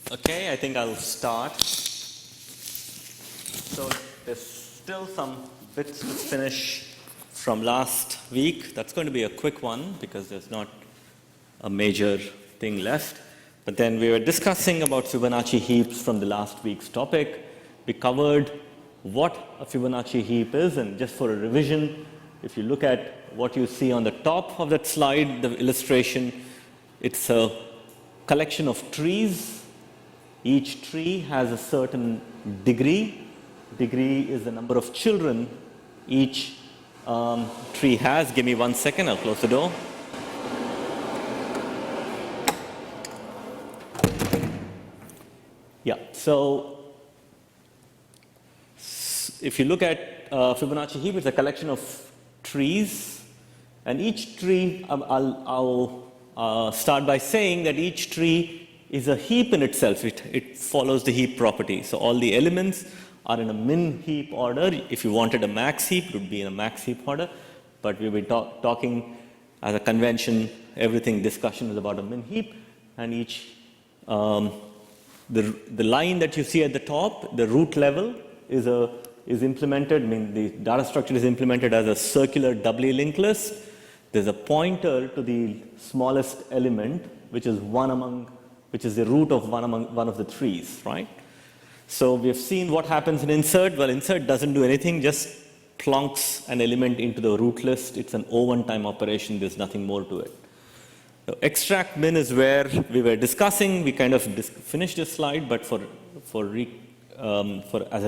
Okay, I think I'll start. So there's still some bits to finish from last week. That's going to be a quick one because there's not a major thing left. But then we were discussing about Fibonacci heaps from the last week's topic. We covered what a Fibonacci heap is, and just for a revision, if you look at what you see on the top of that slide, the illustration, it's a collection of trees. Each tree has a certain degree. Degree is the number of children each tree has. Give me 1 second, I'll close the door. Yeah, so if you look at Fibonacci heap, it's a collection of trees, and each tree, I'll start by saying that each tree is a heap in itself. It follows the heap property. So all the elements are in a min heap order. If you wanted a max heap, it would be in a max heap order. But we'll be talking as a convention, everything discussion is about a min heap, and each the line that you see at the top, the root level, is implemented. I mean, the data structure is implemented as a circular doubly linked list. There's a pointer to the smallest element, which is the root of one of the trees, right? So we've seen what happens in insert. Well, insert doesn't do anything, just plonks an element into the root list. It's an O1 time operation. There's nothing more to it. So extract min is where we were discussing. We kind of finished this slide, but as a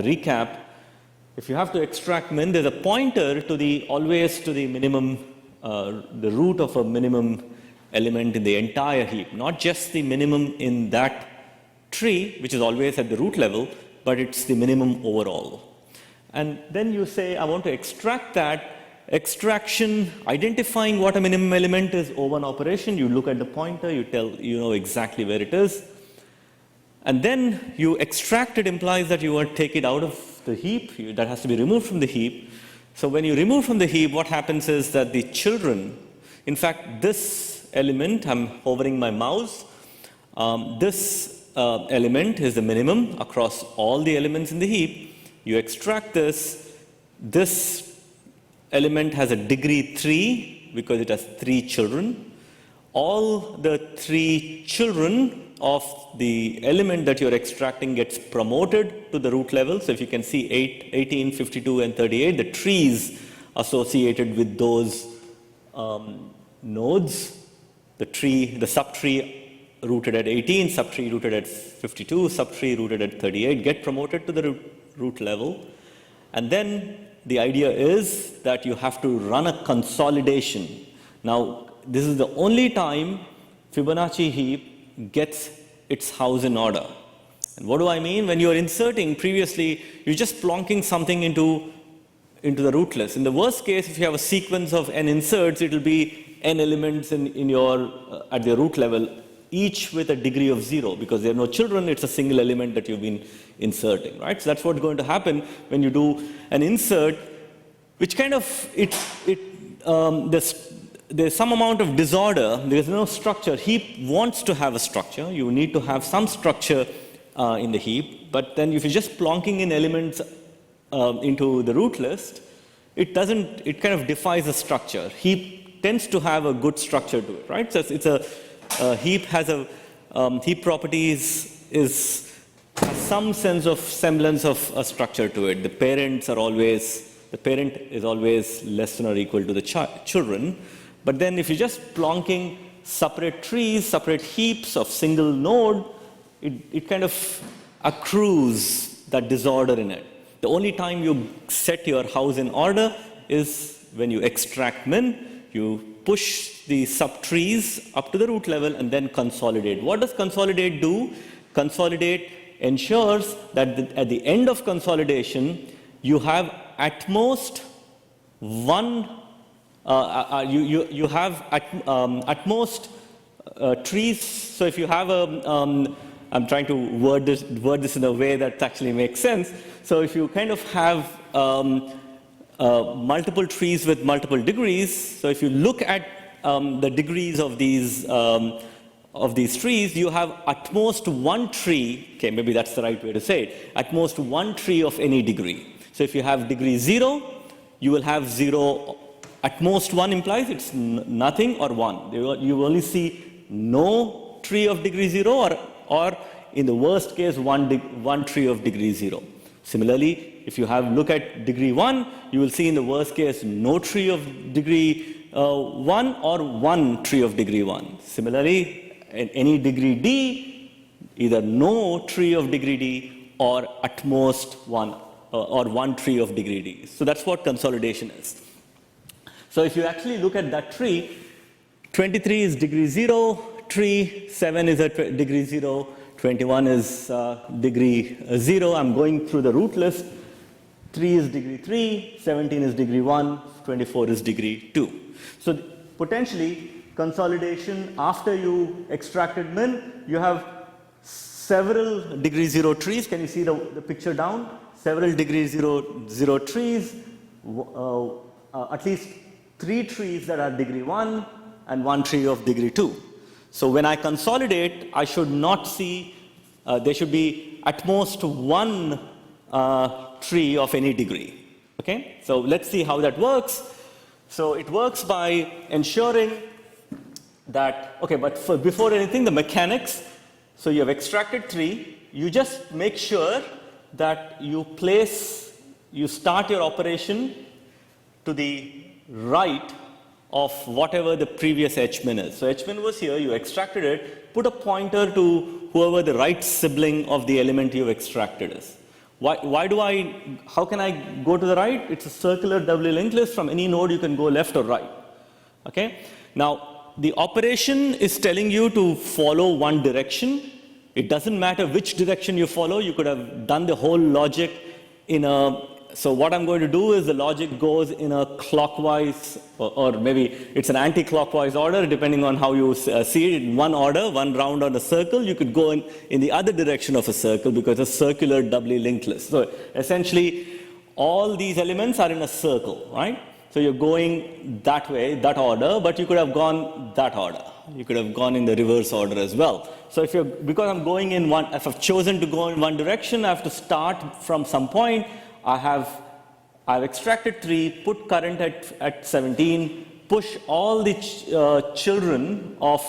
recap, if you have to extract min, there's a pointer to always to the minimum, the root of a minimum element in the entire heap, not just the minimum in that tree, which is always at the root level, but it's the minimum overall. And then you say, I want to extract that. Extraction, identifying what a minimum element is, O1 operation. You look at the pointer, you know exactly where it is. And then you extract it implies that you want to take it out of the heap. That has to be removed from the heap. So when you remove from the heap, what happens is that the children, in fact, this element, I'm hovering my mouse, this element is the minimum across all the elements in the heap. You extract this. This element has a degree 3 because it has 3 children. All the 3 children of the element that you're extracting gets promoted to the root level. So if you can see 8, 18, 52, and 38, the trees associated with those nodes, the subtree rooted at 18, subtree rooted at 52, subtree rooted at 38, get promoted to the root level. And then the idea is that you have to run a consolidation. Now, this is the only time Fibonacci heap gets its house in order. And what do I mean? When you're inserting, previously, you're just plonking something into the root list. In the worst case, if you have a sequence of n inserts, it will be n elements in your at the root level, each with a degree of 0, because there are no children. It's a single element that you've been inserting, right? So that's what's going to happen when you do an insert, which kind of there's some amount of disorder. There's no structure. Heap wants to have a structure. You need to have some structure in the heap. But then if you're just plonking in elements into the root list, it kind of defies a structure. Heap tends to have a good structure to it, right? So heap has heap properties has some sense of semblance of a structure to it. The parent is always less than or equal to the children. But then if you're just plonking separate trees, separate heaps of single node, it kind of accrues that disorder in it. The only time you set your house in order is when you extract min, you push the subtrees up to the root level and then consolidate. What does consolidate do? Consolidate ensures that at the end of consolidation, you have at most one, you have at most trees. So if you have I'm trying to word this in a way that actually makes sense. So if you kind of have multiple trees with multiple degrees, so if you look at the degrees of these of these trees, you have at most one tree, okay, maybe that's the right way to say it, at most one tree of any degree. So if you have degree 0, you will have 0, at most 1 implies it's nothing or 1. You only see no tree of degree 0 or in the worst case, one tree of degree 0. Similarly, if you look at degree 1, you will see in the worst case no tree of degree 1 or one tree of degree 1. Similarly, in any degree D, either no tree of degree D or at most one tree of degree D. So that's what consolidation is. So if you actually look at that tree, 23 is degree 0 tree, 7 is a degree 0, 21 is degree 0. I'm going through the root list. 3 is degree 3, 17 is degree 1, 24 is degree 2. So potentially, consolidation, after you extracted min, you have several degree 0 trees. Can you see the picture down? Several degree 0 trees, at least 3 trees that are degree 1 and 1 tree of degree 2. So when I consolidate, I should not see, there should be at most one tree of any degree. Okay? So let's see how that works. So it works by ensuring that, okay, but before anything, the mechanics. So you have extracted 3. You just make sure that you start your operation to the right of whatever the previous h-min is. So h-min was here, you extracted it, put a pointer to whoever the right sibling of the element you've extracted is. How can I go to the right? It's a circular doubly linked list. From any node, you can go left or right. Okay? Now, the operation is telling you to follow one direction. It doesn't matter which direction you follow. You could have done the whole logic in a, so what I'm going to do is the logic goes in a clockwise, or maybe it's an anti-clockwise order, depending on how you see it. In one order, one round on a circle, you could go in the other direction of a circle because it's a circular doubly linked list. So essentially, all these elements are in a circle, right? So you're going that way, that order, but you could have gone that order. You could have gone in the reverse order as well. So because I'm going in one, if I've chosen to go in one direction, I have to start from some point. I've extracted 3, put current at 17, push all the children of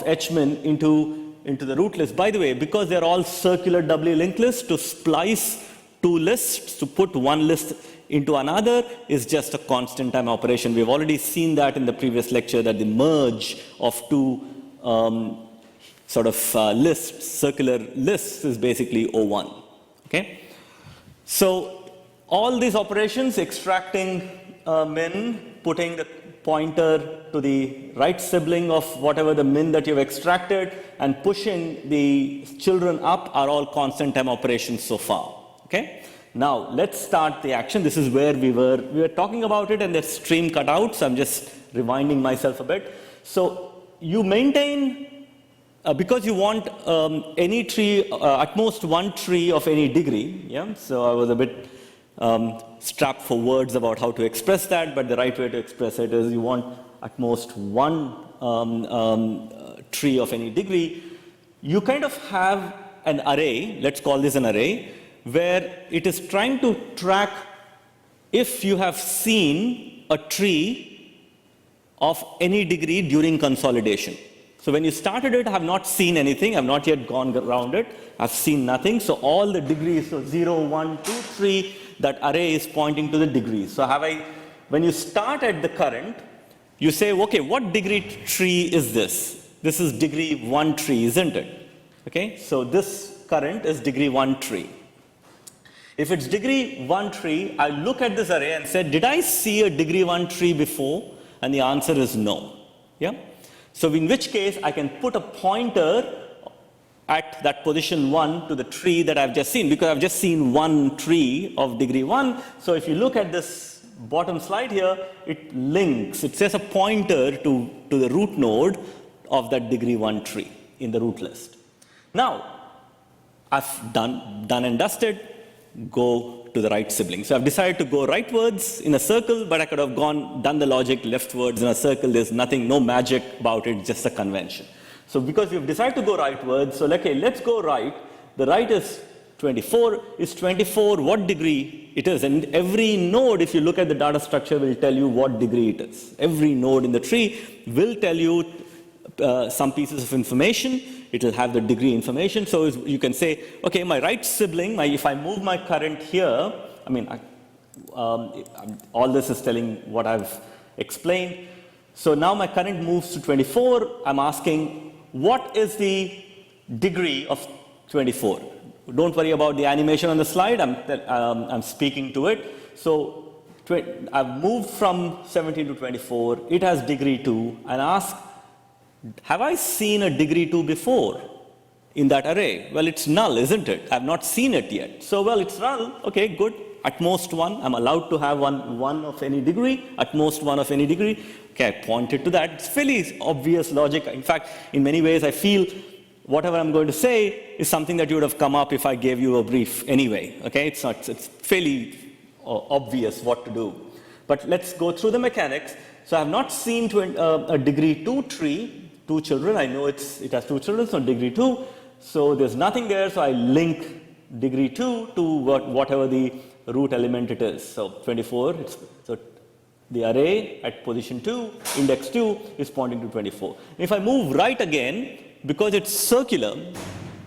h-min into the root list. By the way, because they're all circular doubly linked lists, to splice 2 lists, to put one list into another is just a constant time operation. We've already seen that in the previous lecture, that the merge of 2 lists, circular lists, is basically O1. Okay? So all these operations, extracting min, putting the pointer to the right sibling of whatever the min that you've extracted, and pushing the children up, are all constant time operations so far. Okay? Now let's start the action. This is where we were talking about it, and the stream cut out, so I'm just rewinding myself a bit. So you maintain, because you want any tree, at most one tree of any degree. Yeah. So I was a bit strapped for words about how to express that, but the right way to express it is you want at most one tree of any degree. You kind of have an array, let's call this an array, where it is trying to track if you have seen a tree of any degree during consolidation. So when you started it, I have not seen anything. I have not yet gone around it. I've seen nothing. So all the degrees, so 0, 1, 2, 3, that array is pointing to the degrees. So when you start at the current, you say, okay, what degree tree is this? This is degree 1 tree, isn't it? Okay, so this current is degree 1 tree. If it's degree 1 tree, I look at this array and say, did I see a degree 1 tree before? And the answer is no. Yeah? So in which case, I can put a pointer at that position 1 to the tree that I've just seen, because I've just seen one tree of degree 1. So if you look at this bottom slide here, it links, it says a pointer to the root node of that degree 1 tree in the root list. Now, I've done and dusted. go to the right sibling. So I've decided to go rightwards in a circle, but I could have done the logic leftwards in a circle. There's nothing, no magic about it, just a convention. So because you've decided to go rightwards, so okay, let's go right. The right is 24. Is 24 what degree it is? And every node, if you look at the data structure, will tell you what degree it is. Every node in the tree will tell you some pieces of information. It will have the degree information. So you can say, okay, my right sibling, if I move my current here, I mean, all this is telling what I've explained. So now my current moves to 24. I'm asking, what is the degree of 24? Don't worry about the animation on the slide. I'm speaking to it. So I've moved from 17 to 24. It has degree 2. And ask, have I seen a degree 2 before in that array? Well, it's null, isn't it? I've not seen it yet. So, well, it's null. Okay, good. At most 1. I'm allowed to have one of any degree. At most 1 of any degree. Okay, I pointed to that. It's fairly obvious logic. In fact, in many ways, I feel whatever I'm going to say is something that you would have come up if I gave you a brief anyway. Okay, it's fairly obvious what to do. But let's go through the mechanics. So I have not seen a degree 2 tree. 2 children, I know it has 2 children, so degree 2. So there's nothing there, so I link degree 2 to whatever the root element it is. So 24, so the array at position 2, index 2, is pointing to 24. If I move right again, because it's circular,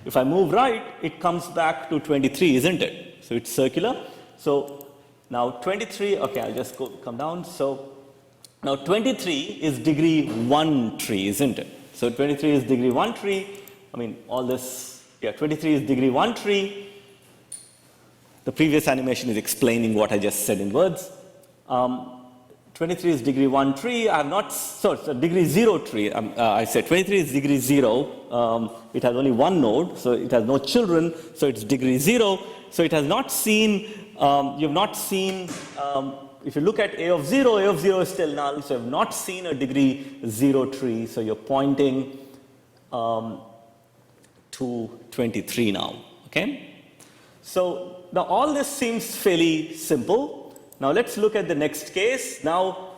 if I move right, it comes back to 23, isn't it? So it's circular. So now 23, okay, I'll just come down. So now 23 is degree 1 tree, isn't it? So 23 is degree 1 tree. I mean, all this, yeah, 23 is degree 1 tree. The previous animation is explaining what I just said in words. 23 is degree 1 tree. I have not, so degree 0 tree. I said 23 is degree 0. It has only one node, so it has no children, so it's degree 0. So it has not seen, you have not seen, if you look at A of 0 is still null, so you have not seen a degree 0 tree, so you're pointing to 23 now, okay? So now all this seems fairly simple. Now let's look at the next case. Now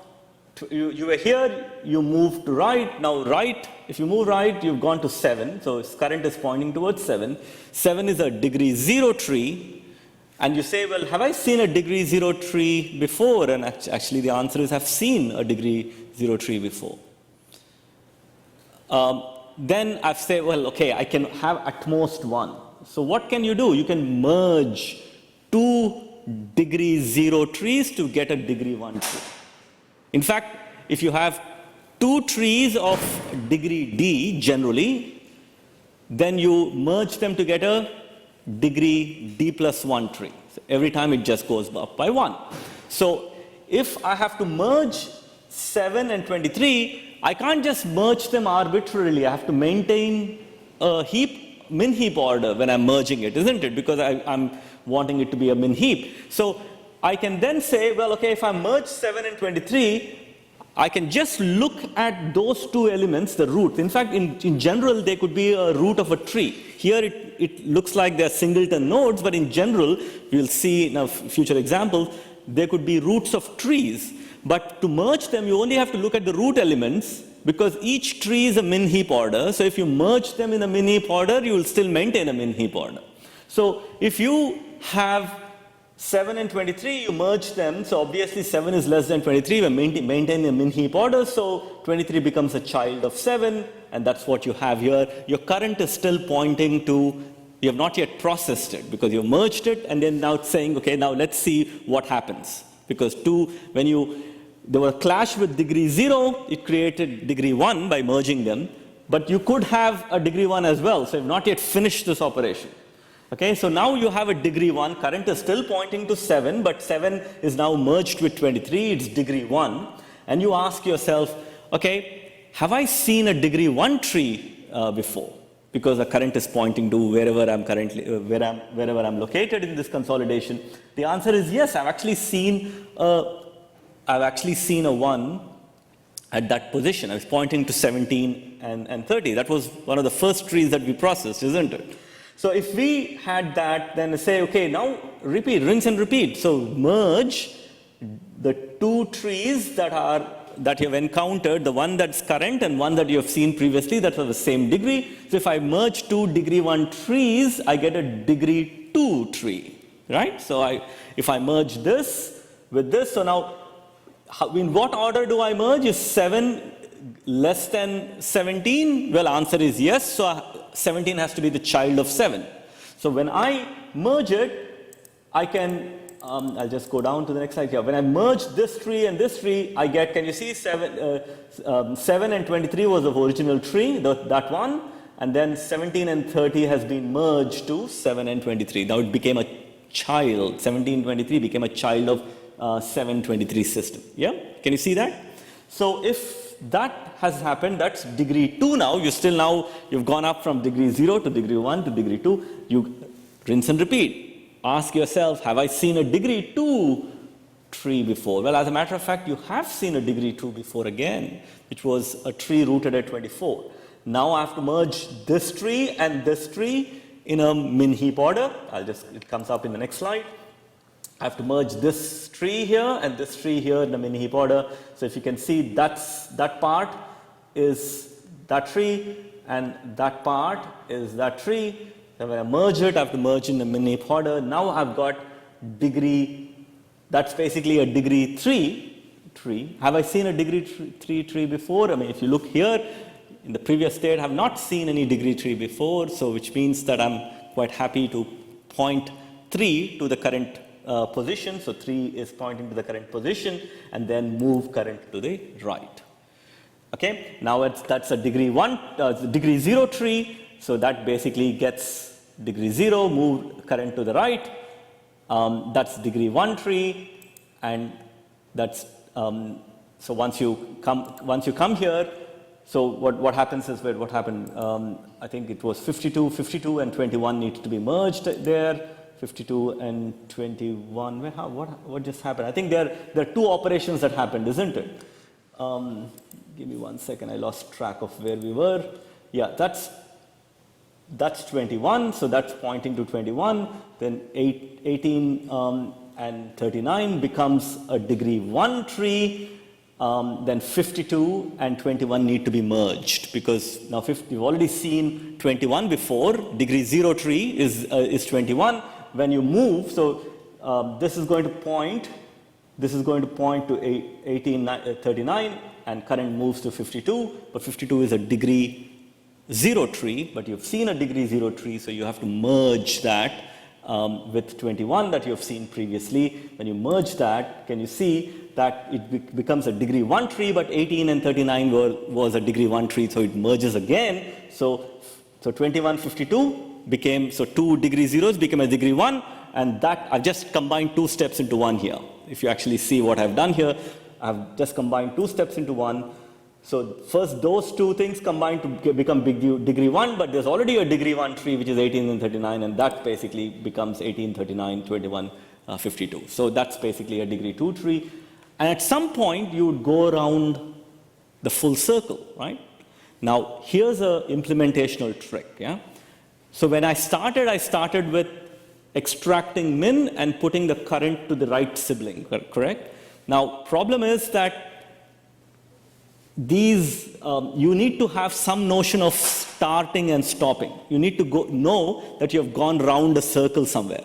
you were here, you moved to right. Now right, if you move right, you've gone to 7, so its current is pointing towards 7. 7 is a degree 0 tree. And you say, well, have I seen a degree 0 tree before? And actually the answer is, I've seen a degree 0 tree before. Then I've said, well, okay, I can have at most 1. So what can you do? You can merge 2 degree 0 trees to get a degree 1 tree. In fact, if you have 2 trees of degree D generally, then you merge them to get a degree D plus 1 tree. So every time it just goes up by 1. So if I have to merge 7 and 23, I can't just merge them arbitrarily. I have to maintain a min heap order when I'm merging it, isn't it? Because I'm wanting it to be a min heap. So I can then say, well, okay, if I merge 7 and 23, I can just look at those 2 elements, the root. In fact, in general, they could be a root of a tree. Here it looks like they're singleton nodes, but in general, we'll see in a future example, there could be roots of trees. But to merge them, you only have to look at the root elements, because each tree is a min heap order. So if you merge them in a min heap order, you will still maintain a min heap order. So if you have 7 and 23, you merge them. So obviously 7 is less than 23. We maintain a min heap order. So 23 becomes a child of 7. And that's what you have here. Your current is still pointing to, you have not yet processed it because you merged it. And then now it's saying, okay, now let's see what happens. Because there were a clash with degree 0, it created degree 1 by merging them. But you could have a degree 1 as well. So you've not yet finished this operation. Okay, so now you have a degree 1, current is still pointing to 7, but 7 is now merged with 23, it's degree 1. And you ask yourself, okay, have I seen a degree 1 tree before? Because the current is pointing to wherever I'm wherever I'm located in this consolidation. The answer is yes, I've actually seen a 1 at that position. I was pointing to 17 and 30. That was one of the first trees that we processed, isn't it? So if we had that, then say, okay, now repeat, rinse and repeat. So merge the two trees that you have encountered, the one that's current and one that you have seen previously that was the same degree. So if I merge two degree 1 trees, I get a degree 2 tree, right? So if I merge this with this, so now in what order do I merge? Is 7 less than 17? Well, answer is yes. So 17 has to be the child of 7. So when I merge it, I can, I'll just go down to the next slide here. When I merge this tree and this tree, I get, can you see 7 and 23 was the original tree, that one, and then 17 and 30 has been merged to 7 and 23. Now it became a child, 1723 became a child of 723 system. Yeah, can you see that? So if that has happened, that's degree 2 now. You've gone up from degree 0 to degree 1 to degree 2. You rinse and repeat. Ask yourself, have I seen a degree 2 tree before? Well, as a matter of fact, you have seen a degree 2 before again, which was a tree rooted at 24. Now I have to merge this tree and this tree in a min-heap order. It comes up in the next slide. I have to merge this tree here and this tree here in a min-heap order. So if you can see, that part is that tree and that part is that tree. And when I merge it, I have to merge in a min-heap order. Now I've got degree, that's basically a degree 3 tree. Have I seen a degree 3 tree before? I mean, if you look here, in the previous state, I have not seen any degree 3 before, so which means that I'm quite happy to point 3 to the current position. So 3 is pointing to the current position, and then move current to the right. Okay, now that's a degree degree 0 tree. So that basically gets degree 0, move current to the right. That's degree 1 tree, and that's so once you come here. So what happens is what happened. I think it was 52 and 21 needs to be merged there. 52 and 21. What just happened? I think there are two operations that happened, isn't it? Give me 1 second. I lost track of where we were. Yeah, that's 21, so that's pointing to 21. Then 18 and 39 becomes a degree 1 tree. Then 52 and 21 need to be merged, because now you've already seen 21 before. Degree 0 tree is 21. When you move, so this is going to point to 39, and current moves to 52. But 52 is a degree 0 tree, but you've seen a degree 0 tree, so you have to merge that with 21 that you've seen previously. When you merge that, can you see that it becomes a degree 1 tree, but 18 and 39 was a degree 1 tree, so it merges again. So 21, 52 became, so 2 degree 0s became a degree 1, and that I've just combined 2 steps into 1 here. If you actually see what I've done here, I've just combined 2 steps into 1. So first those 2 things combine to become degree 1, but there's already a degree 1 tree, which is 18 and 39, and that basically becomes 18, 39, 21, 52. So that's basically a degree 2 tree. And at some point, you would go around the full circle, right? Now, here's an implementational trick, yeah? So when I started with extracting min and putting the current to the right sibling, correct? Now, problem is that these, you need to have some notion of starting and stopping. You need to know that you have gone round a circle somewhere.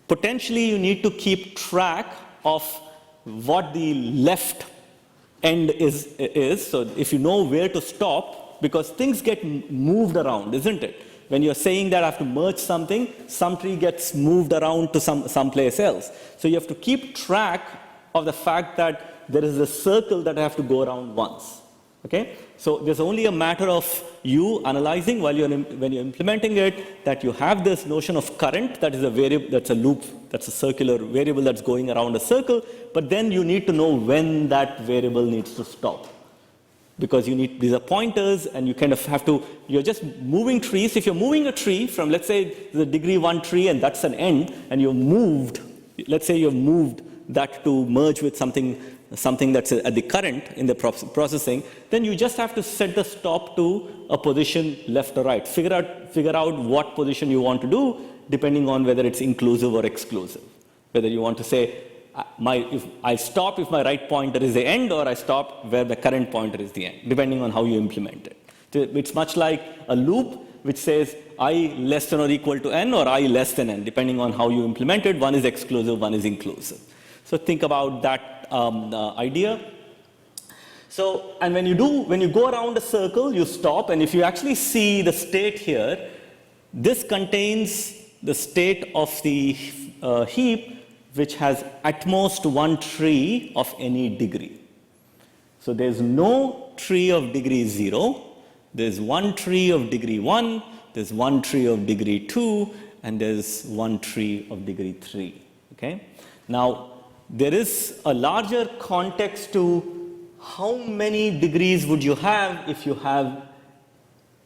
Potentially, you need to keep track of what the left end is. So if you know where to stop, because things get moved around, isn't it? When you're saying that I have to merge something, some tree gets moved around to someplace else. So you have to keep track of the fact that there is a circle that I have to go around once. Okay? So there's only a matter of you analyzing when you're implementing it, that you have this notion of current, that is a variable, that's a loop, that's a circular variable that's going around a circle, but then you need to know when that variable needs to stop. Because you need, these are pointers, and you kind of have to, you're just moving trees. If you're moving a tree from, let's say, the degree 1 tree, and that's an end, and you've moved, let's say you've moved that to merge with something something that's at the current in the processing, then you just have to set the stop to a position left or right. Figure out what position you want to do depending on whether it's inclusive or exclusive. Whether you want to say, if I stop if my right pointer is the end, or I stop where the current pointer is the end, depending on how you implement it. So it's much like a loop which says I less than or equal to n, or I less than n, depending on how you implement it. One is exclusive, one is inclusive. So think about that idea. So, and when you go around a circle, you stop, and if you actually see the state here, this contains the state of the heap, which has at most one tree of any degree. So there's no tree of degree 0. There's one tree of degree 1. There's one tree of degree 2. And there's one tree of degree 3. Okay? Now, there is a larger context to how many degrees would you have if you have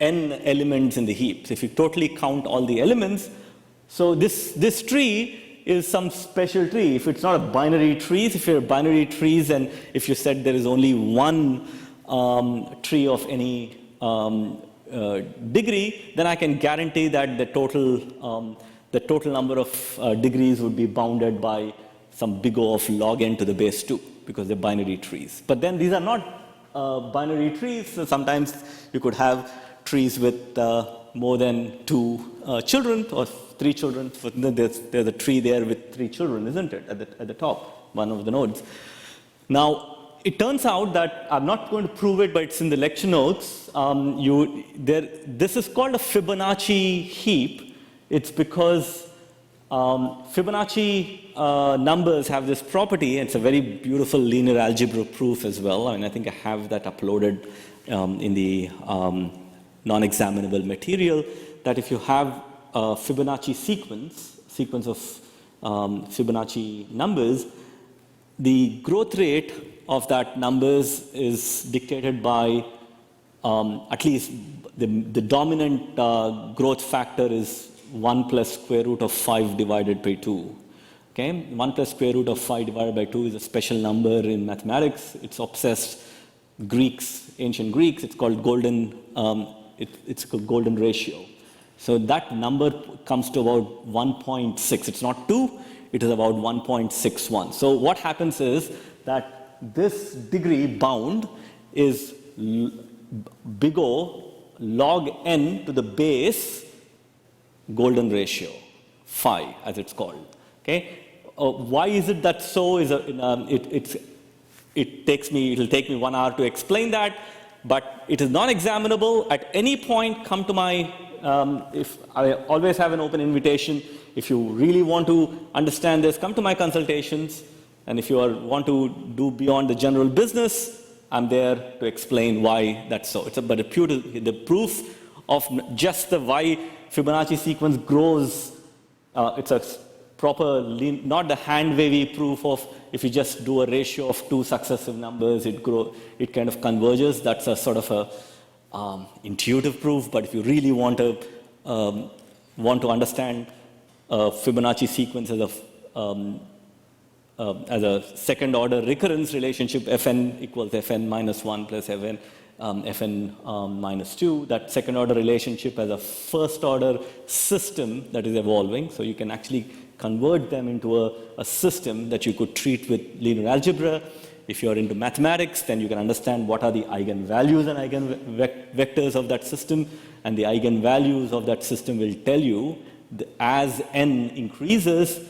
n elements in the heap. So if you totally count all the elements, so this tree is some special tree. If it's not a binary tree, if you're binary trees, and if you said there is only one tree of any degree, then I can guarantee that the total number of degrees would be bounded by some big O of log n to the base 2, because they're binary trees. But then these are not binary trees. So sometimes you could have trees with more than 2 children, or 3 children. There's a tree there with 3 children, isn't it, at the top, one of the nodes. Now, it turns out that, I'm not going to prove it, but it's in the lecture notes. This is called a Fibonacci heap. It's because Fibonacci numbers have this property, and it's a very beautiful linear algebra proof as well. I mean, I think I have that uploaded in the non-examinable material, that if you have a Fibonacci sequence of Fibonacci numbers, the growth rate of that numbers is dictated by at least the dominant growth factor is 1 plus square root of 5 divided by 2. Okay? 1 plus square root of 5 divided by 2 is a special number in mathematics. It's obsessed Greeks, ancient Greeks. It's called golden. It's a golden ratio. So that number comes to about 1.6. It's not 2, it is about 1.61. So what happens is that this degree bound is big O log n to the base golden ratio, phi as it's called. Okay? Why is it that so? It'll take me 1 hour to explain that, but it is non-examinable. At any point, come to my, if I always have an open invitation. If you really want to understand this, come to my consultations. And if you want to do beyond the general business, I'm there to explain why that's so. But the proof of just the why Fibonacci sequence grows, it's a proper, not the hand-wavy proof of if you just do a ratio of 2 successive numbers, it kind of converges. That's a sort of a intuitive proof. But if you really want to understand Fibonacci sequence as a second order recurrence relationship, Fn equals Fn minus 1 plus Fn minus 2, that second order relationship as a first order system that is evolving. So you can actually convert them into a system that you could treat with linear algebra. If you're into mathematics, then you can understand what are the eigenvalues and eigenvectors of that system. And the eigenvalues of that system will tell you as n increases,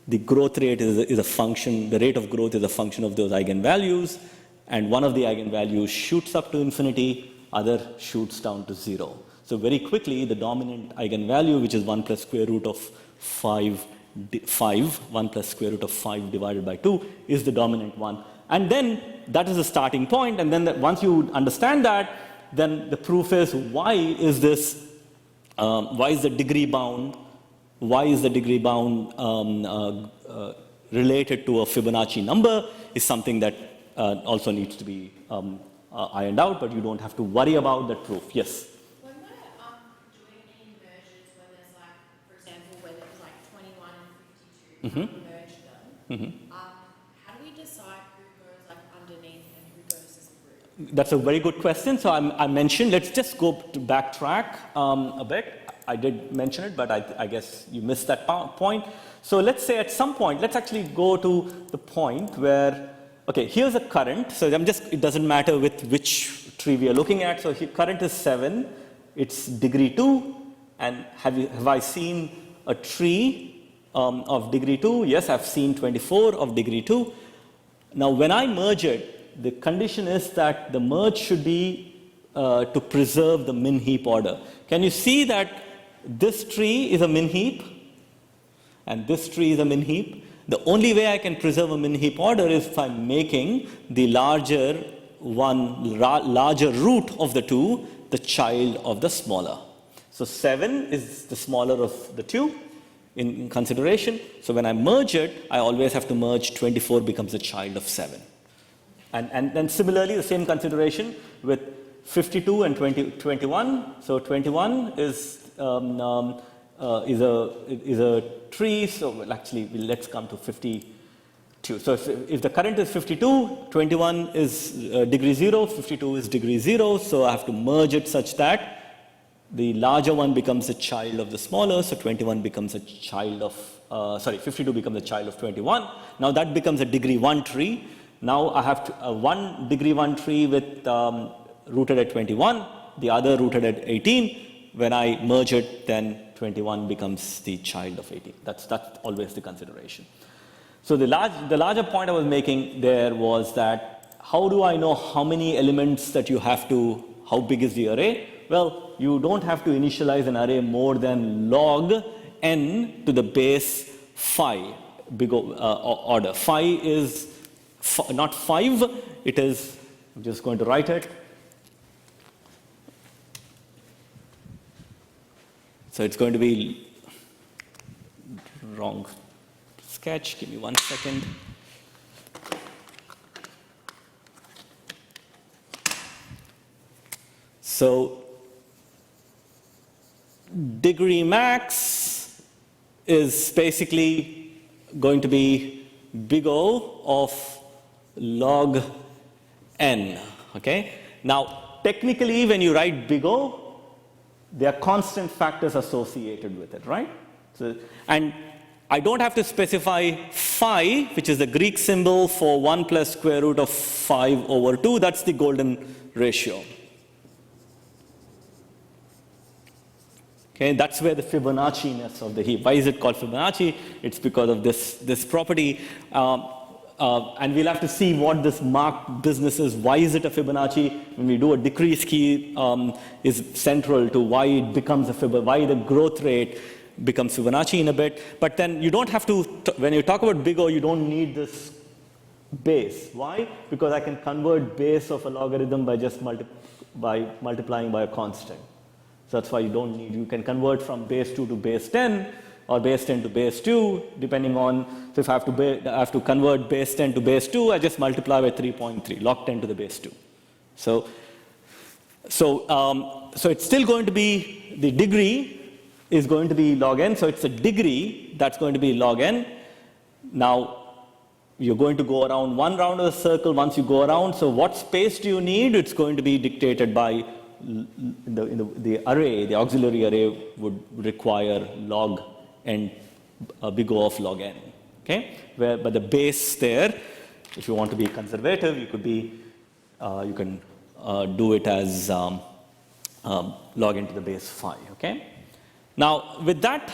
the growth rate is a function, the rate of growth is a function of those eigenvalues. And one of the eigenvalues shoots up to infinity, other shoots down to 0. So very quickly, the dominant eigenvalue, which is 1 plus square root of 5, 1 plus square root of 5 divided by 2, is the dominant one. And then that is the starting point. And then once you understand that, then the proof is why is the degree bound? Why is the degree bound related to a Fibonacci number is something that also needs to be ironed out, but you don't have to worry about that proof. Yes? When we're doing any mergers, when there's like, for example, where there's like 21 and 52, merge them, how do we decide who goes like That's a very good question. So I mentioned, let's just go to backtrack a bit. I did mention it, but I guess you missed that point. So let's say at some point, let's actually go to the point where, okay, here's a current. So it doesn't matter with which tree we are looking at. So here current is 7, it's degree 2. And have I seen a tree of degree 2? Yes, I've seen 24 of degree 2. Now when I merge it, the condition is that the merge should be to preserve the min heap order. Can you see that this tree is a min heap and this tree is a min heap? The only way I can preserve a min heap order is if I'm making the larger root of the two the child of the smaller. So 7 is the smaller of the two in consideration. So when I merge it, I always have to merge 24 becomes the child of 7. And then similarly, the same consideration with 52 and 21. So 21 is a tree. So actually, let's come to 52. So if the current is 52, 21 is degree 0, 52 is degree 0. So I have to merge it such that the larger one becomes a child of the smaller. So 21 becomes a child of 52 becomes a child of 21. Now that becomes a degree 1 tree. Now I have one degree 1 tree with rooted at 21, the other rooted at 18. When I merge it, then 21 becomes the child of 18. That's always the consideration. So the larger point I was making there was that how do I know how many elements that you have to, how big is the array? Well, you don't have to initialize an array more than log n to the base phi big order. Phi is not 5, it is, I'm just going to write it. So it's going to be wrong sketch. Give me 1 second. So degree max is basically going to be big O of log n, okay? Now, technically, when you write big O, there are constant factors associated with it, right? So, and I don't have to specify phi, which is the Greek symbol for 1 plus square root of 5 over 2. That's the golden ratio. Okay, that's where the Fibonacci-ness of the heap. Why is it called Fibonacci? It's because of this property. And we'll have to see what this marked business is. Why is it a Fibonacci? When we do a decrease key is central to why it becomes a Fibonacci, why the growth rate becomes Fibonacci in a bit. But then you don't have to, when you talk about big O, you don't need this base. Why? Because I can convert base of a logarithm by just multiplying by a constant. So that's why you don't need, you can convert from base 2 to base 10, or base 10 to base 2, depending on, so if I have to convert base 10 to base 2, I just multiply by 3.3, log 10 to the base 2. So it's still going to be, the degree is going to be log n, so it's a degree that's going to be log n. Now, you're going to go around one round of the circle once you go around, so what space do you need? It's going to be dictated by the array, the auxiliary array would require log n, big O of log n, okay? But the base there, if you want to be conservative, you could be, you can do it as log n to the base phi, okay? Now, with that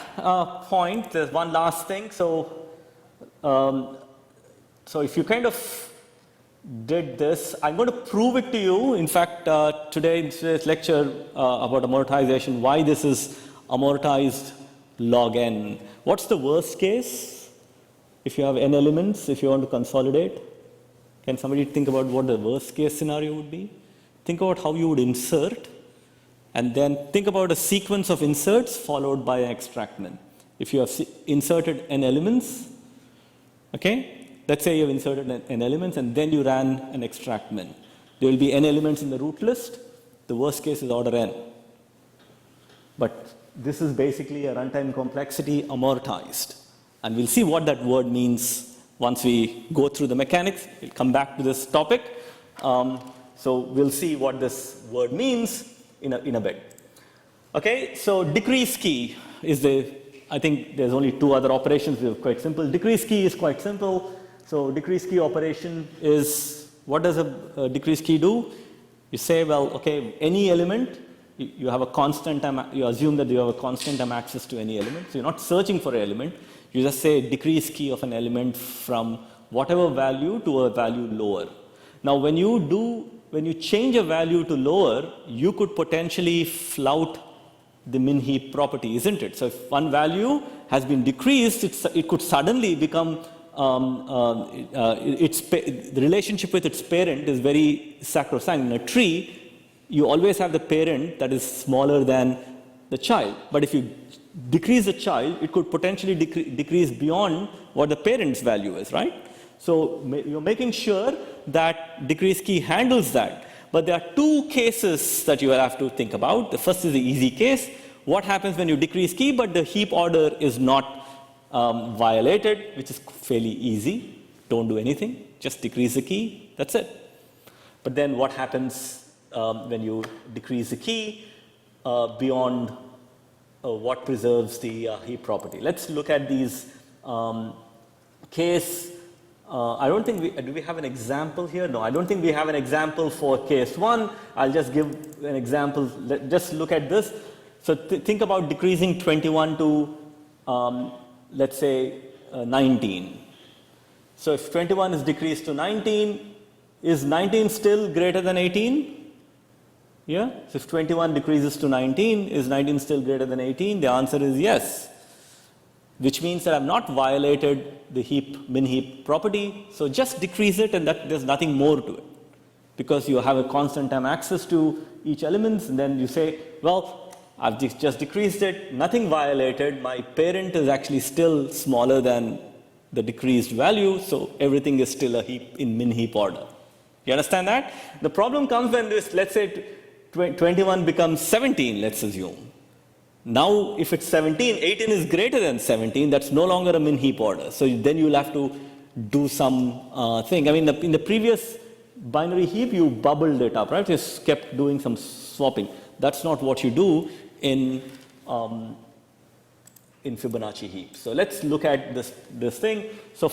point, there's one last thing. So if you kind of did this, I'm going to prove it to you. In fact, today's lecture about amortization, why this is amortized log n. What's the worst case if you have n elements, if you want to consolidate? Can somebody think about what the worst case scenario would be? Think about how you would insert, and then think about a sequence of inserts followed by an extractment. If you have inserted n elements, okay? Let's say you've inserted n elements and then you ran an extractment. There will be n elements in the root list. The worst case is order n. But this is basically a runtime complexity amortized. And we'll see what that word means once we go through the mechanics. We'll come back to this topic. So we'll see what this word means in a bit. Okay, so decrease key is I think there's only two other operations that are quite simple. Decrease key is quite simple. So decrease key operation is, what does a decrease key do? You say, well, okay, any element, you have a constant time, you assume that you have a constant time access to any element. So you're not searching for an element. You just say decrease key of an element from whatever value to a value lower. Now, when you change a value to lower, you could potentially flout the min heap property, isn't it? So if one value has been decreased, it could suddenly become, the relationship with its parent is very sacrosanct. In a tree, you always have the parent that is smaller than the child. But if you decrease the child, it could potentially decrease beyond what the parent's value is, right? So you're making sure that decrease key handles that. But there are two cases that you will have to think about. The first is the easy case. What happens when you decrease key, but the heap order is not violated, which is fairly easy. Don't do anything. Just decrease the key. That's it. But then what happens when you decrease the key beyond what preserves the heap property? Let's look at these case. I don't think do we have an example here? No, I don't think we have an example for case 1. I'll just give an example. Just look at this. So think about decreasing 21 to, let's say, 19. So if 21 is decreased to 19, is 19 still greater than 18? Yeah? So if 21 decreases to 19, is 19 still greater than 18? The answer is yes. Which means that I've not violated the min heap property. So just decrease it, and there's nothing more to it. Because you have a constant time access to each element, and then you say, well, I've just decreased it, nothing violated, my parent is actually still smaller than the decreased value, so everything is still a heap in min heap order. You understand that? The problem comes when this, let's say 21 becomes 17, let's assume. Now, if it's 17, 18 is greater than 17, that's no longer a min heap order. So then you'll have to do some thing. I mean, in the previous binary heap, you bubbled it up, right? Just kept doing some swapping. That's not what you do in Fibonacci heaps. So let's look at this thing. So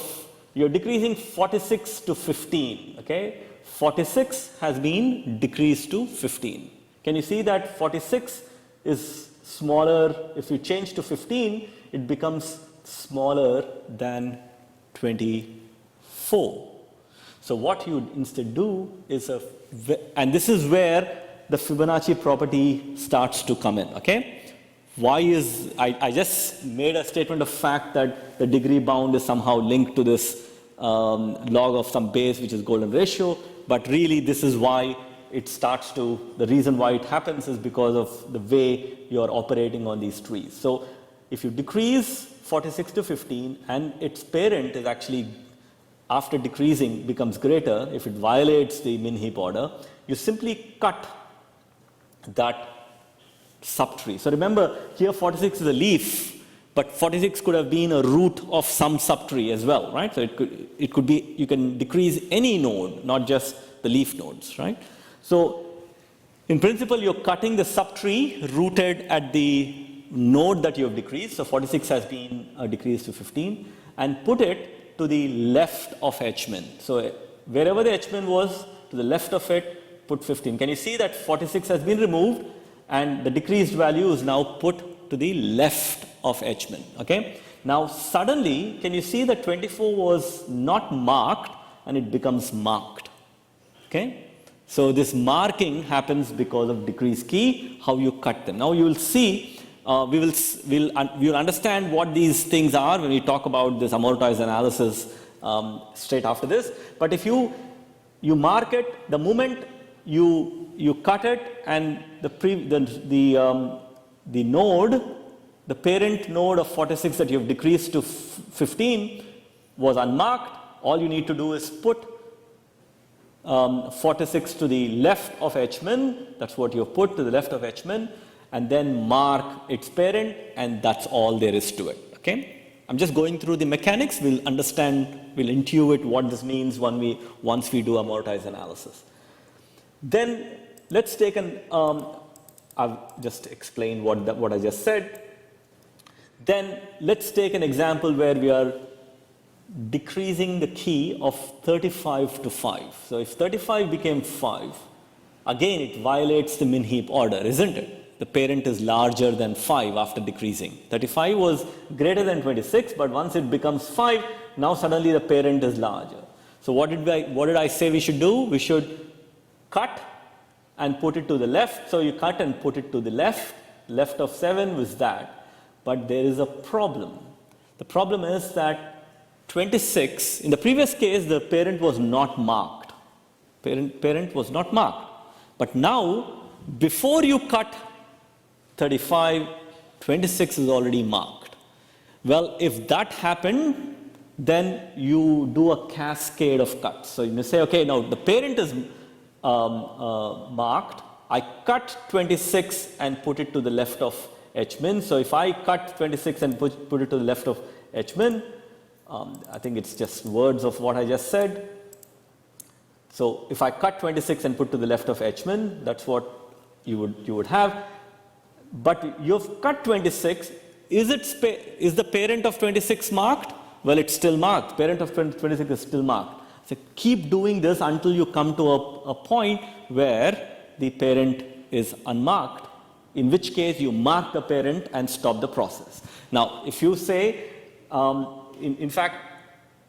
you're decreasing 46 to 15, okay? 46 has been decreased to 15. Can you see that 46 is smaller? If you change to 15, it becomes smaller than 24. So what you instead do is, and this is where the Fibonacci property starts to come in, okay? Why is, I just made a statement of fact that the degree bound is somehow linked to this log of some base, which is golden ratio, but really this is why it starts to, the reason why it happens is because of the way you're operating on these trees. So if you decrease 46 to 15 and its parent is actually, after decreasing, becomes greater, if it violates the min heap order, you simply cut that subtree. So remember, here 46 is a leaf, but 46 could have been a root of some subtree as well, right? So it could be, you can decrease any node, not just the leaf nodes, right? So in principle, you're cutting the subtree rooted at the node that you have decreased. So 46 has been decreased to 15, and put it to the left of H-min. So wherever the H-min was, to the left of it, put 15. Can you see that 46 has been removed and the decreased value is now put to the left of H-min, okay? Now suddenly, can you see that 24 was not marked and it becomes marked, okay? So this marking happens because of decreased key, how you cut them. Now you will see, we'll understand what these things are when we talk about this amortized analysis straight after this. But if you mark it, the moment you cut it, and the node, the parent node of 46 that you have decreased to 15 was unmarked, all you need to do is put 46 to the left of H-min, that's what you have put to the left of H-min, and then mark its parent, and that's all there is to it, okay? I'm just going through the mechanics. We'll understand, we'll intuit what this means once we do amortized analysis. Then let's take I've just explained what I just said. Then let's take an example where we are decreasing the key of 35 to 5. So if 35 became 5, again it violates the min heap order, isn't it? The parent is larger than 5 after decreasing. 35 was greater than 26, but once it becomes 5, now suddenly the parent is larger. So what did I say we should do? We should cut and put it to the left. So you cut and put it to the left. Left of 7 was that. But there is a problem. The problem is that 26, in the previous case, the parent was not marked. Parent was not marked. But now, before you cut 35, 26 is already marked. Well, if that happened, then you do a cascade of cuts. So you may say, okay, now the parent is marked. I cut 26 and put it to the left of H min. So if I cut 26 and put it to the left of H min, I think it's just words of what I just said. So if I cut 26 and put to the left of H min, that's what you would have. But you've cut 26. Is the parent of 26 marked? Well, it's still marked. Parent of 26 is still marked. So keep doing this until you come to a point where the parent is unmarked, in which case you mark the parent and stop the process. Now, if you say, in fact,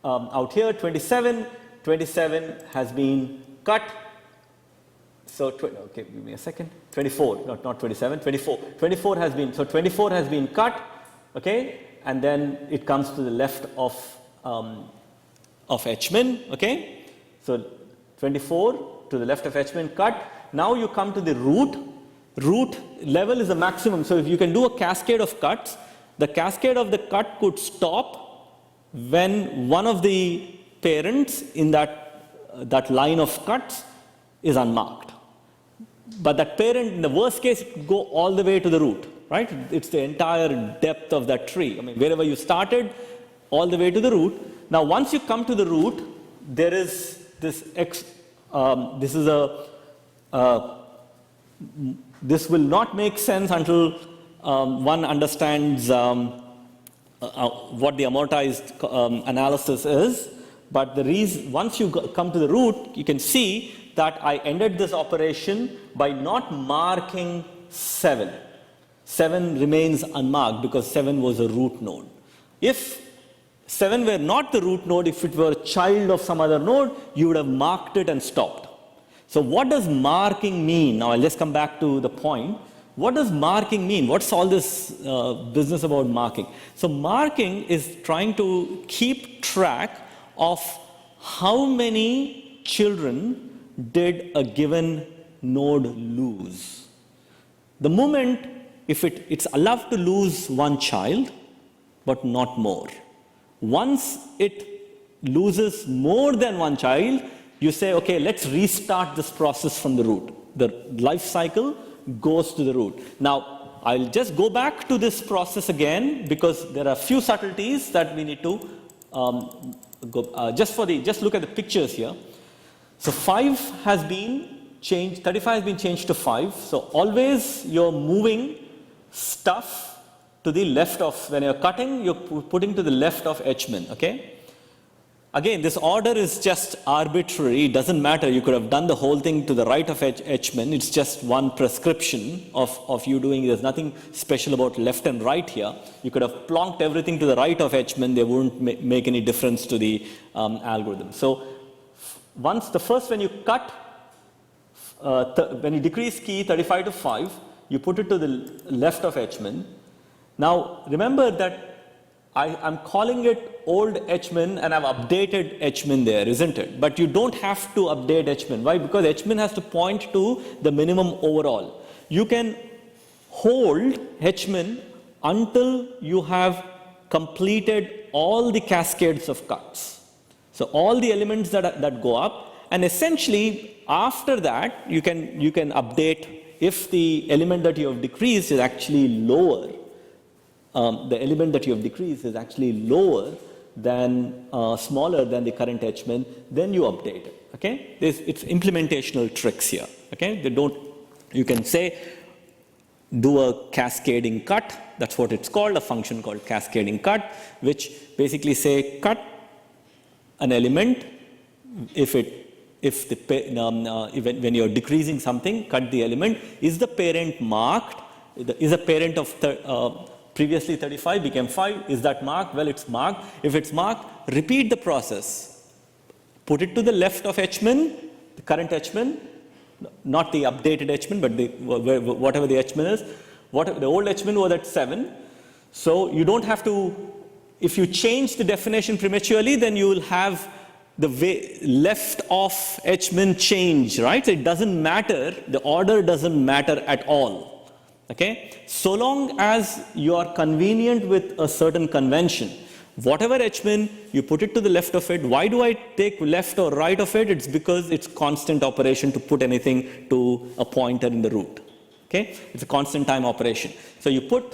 out here 27 has been cut. So, okay, give me a second. 24, not 27, 24. 24 has been cut, okay, and then it comes to the left of H min, okay. So 24 to the left of H min cut. Now you come to the root. Root level is the maximum. So if you can do a cascade of cuts, the cascade of the cut could stop when one of the parents in that line of cuts is unmarked. But that parent, in the worst case, could go all the way to the root, right? It's the entire depth of that tree. I mean, wherever you started, all the way to the root. Now, once you come to the root, there is this this will not make sense until one understands what the amortized analysis is. But the reason, once you come to the root, you can see that I ended this operation by not marking 7. 7 remains unmarked because 7 was a root node. If 7 were not the root node, if it were a child of some other node, you would have marked it and stopped. So what does marking mean? Now I'll just come back to the point. What does marking mean? What's all this business about marking? So marking is trying to keep track of how many children did a given node lose. The moment, if it's allowed to lose one child, but not more. Once it loses more than one child, you say, okay, let's restart this process from the root. The life cycle goes to the root. Now, I'll just go back to this process again because there are a few subtleties that we need to just look at the pictures here. So 5 has been changed, 35 has been changed to 5. So always you're moving stuff to the left of, when you're cutting, you're putting to the left of H min, okay? Again, this order is just arbitrary. It doesn't matter. You could have done the whole thing to the right of H min. It's just one prescription of you doing. There's nothing special about left and right here. You could have plonked everything to the right of H min. They wouldn't make any difference to the algorithm. So when you cut, when you decrease key 35 to 5, you put it to the left of H min. Now, remember that I'm calling it old H min and I've updated H min there, isn't it? But you don't have to update H min. Why? Because H min has to point to the minimum overall. You can hold H min until you have completed all the cascades of cuts. So all the elements that go up, and essentially after that you can update if the element that you have decreased is actually lower. The element that you have decreased is actually lower than, smaller than the current H min, then you update it, okay? It's implementational tricks here. Okay, they don't. You can say do a cascading cut. That's what it's called, a function called cascading cut, which basically say cut an element when you're decreasing something, cut the element. Is the parent marked? Is a parent of previously 35 became 5? Is that marked? Well, it's marked. If it's marked, repeat the process. Put it to the left of H-min, the current H-min, not the updated H-min, but whatever the H-min is. The old H-min was at 7. So you don't have to, if you change the definition prematurely, then you will have the left of H-min change, right? So it doesn't matter, the order doesn't matter at all. Okay? So long as you are convenient with a certain convention, whatever H-min, you put it to the left of it. Why do I take left or right of it? It's because it's constant operation to put anything to a pointer in the root. Okay? It's a constant time operation. So you put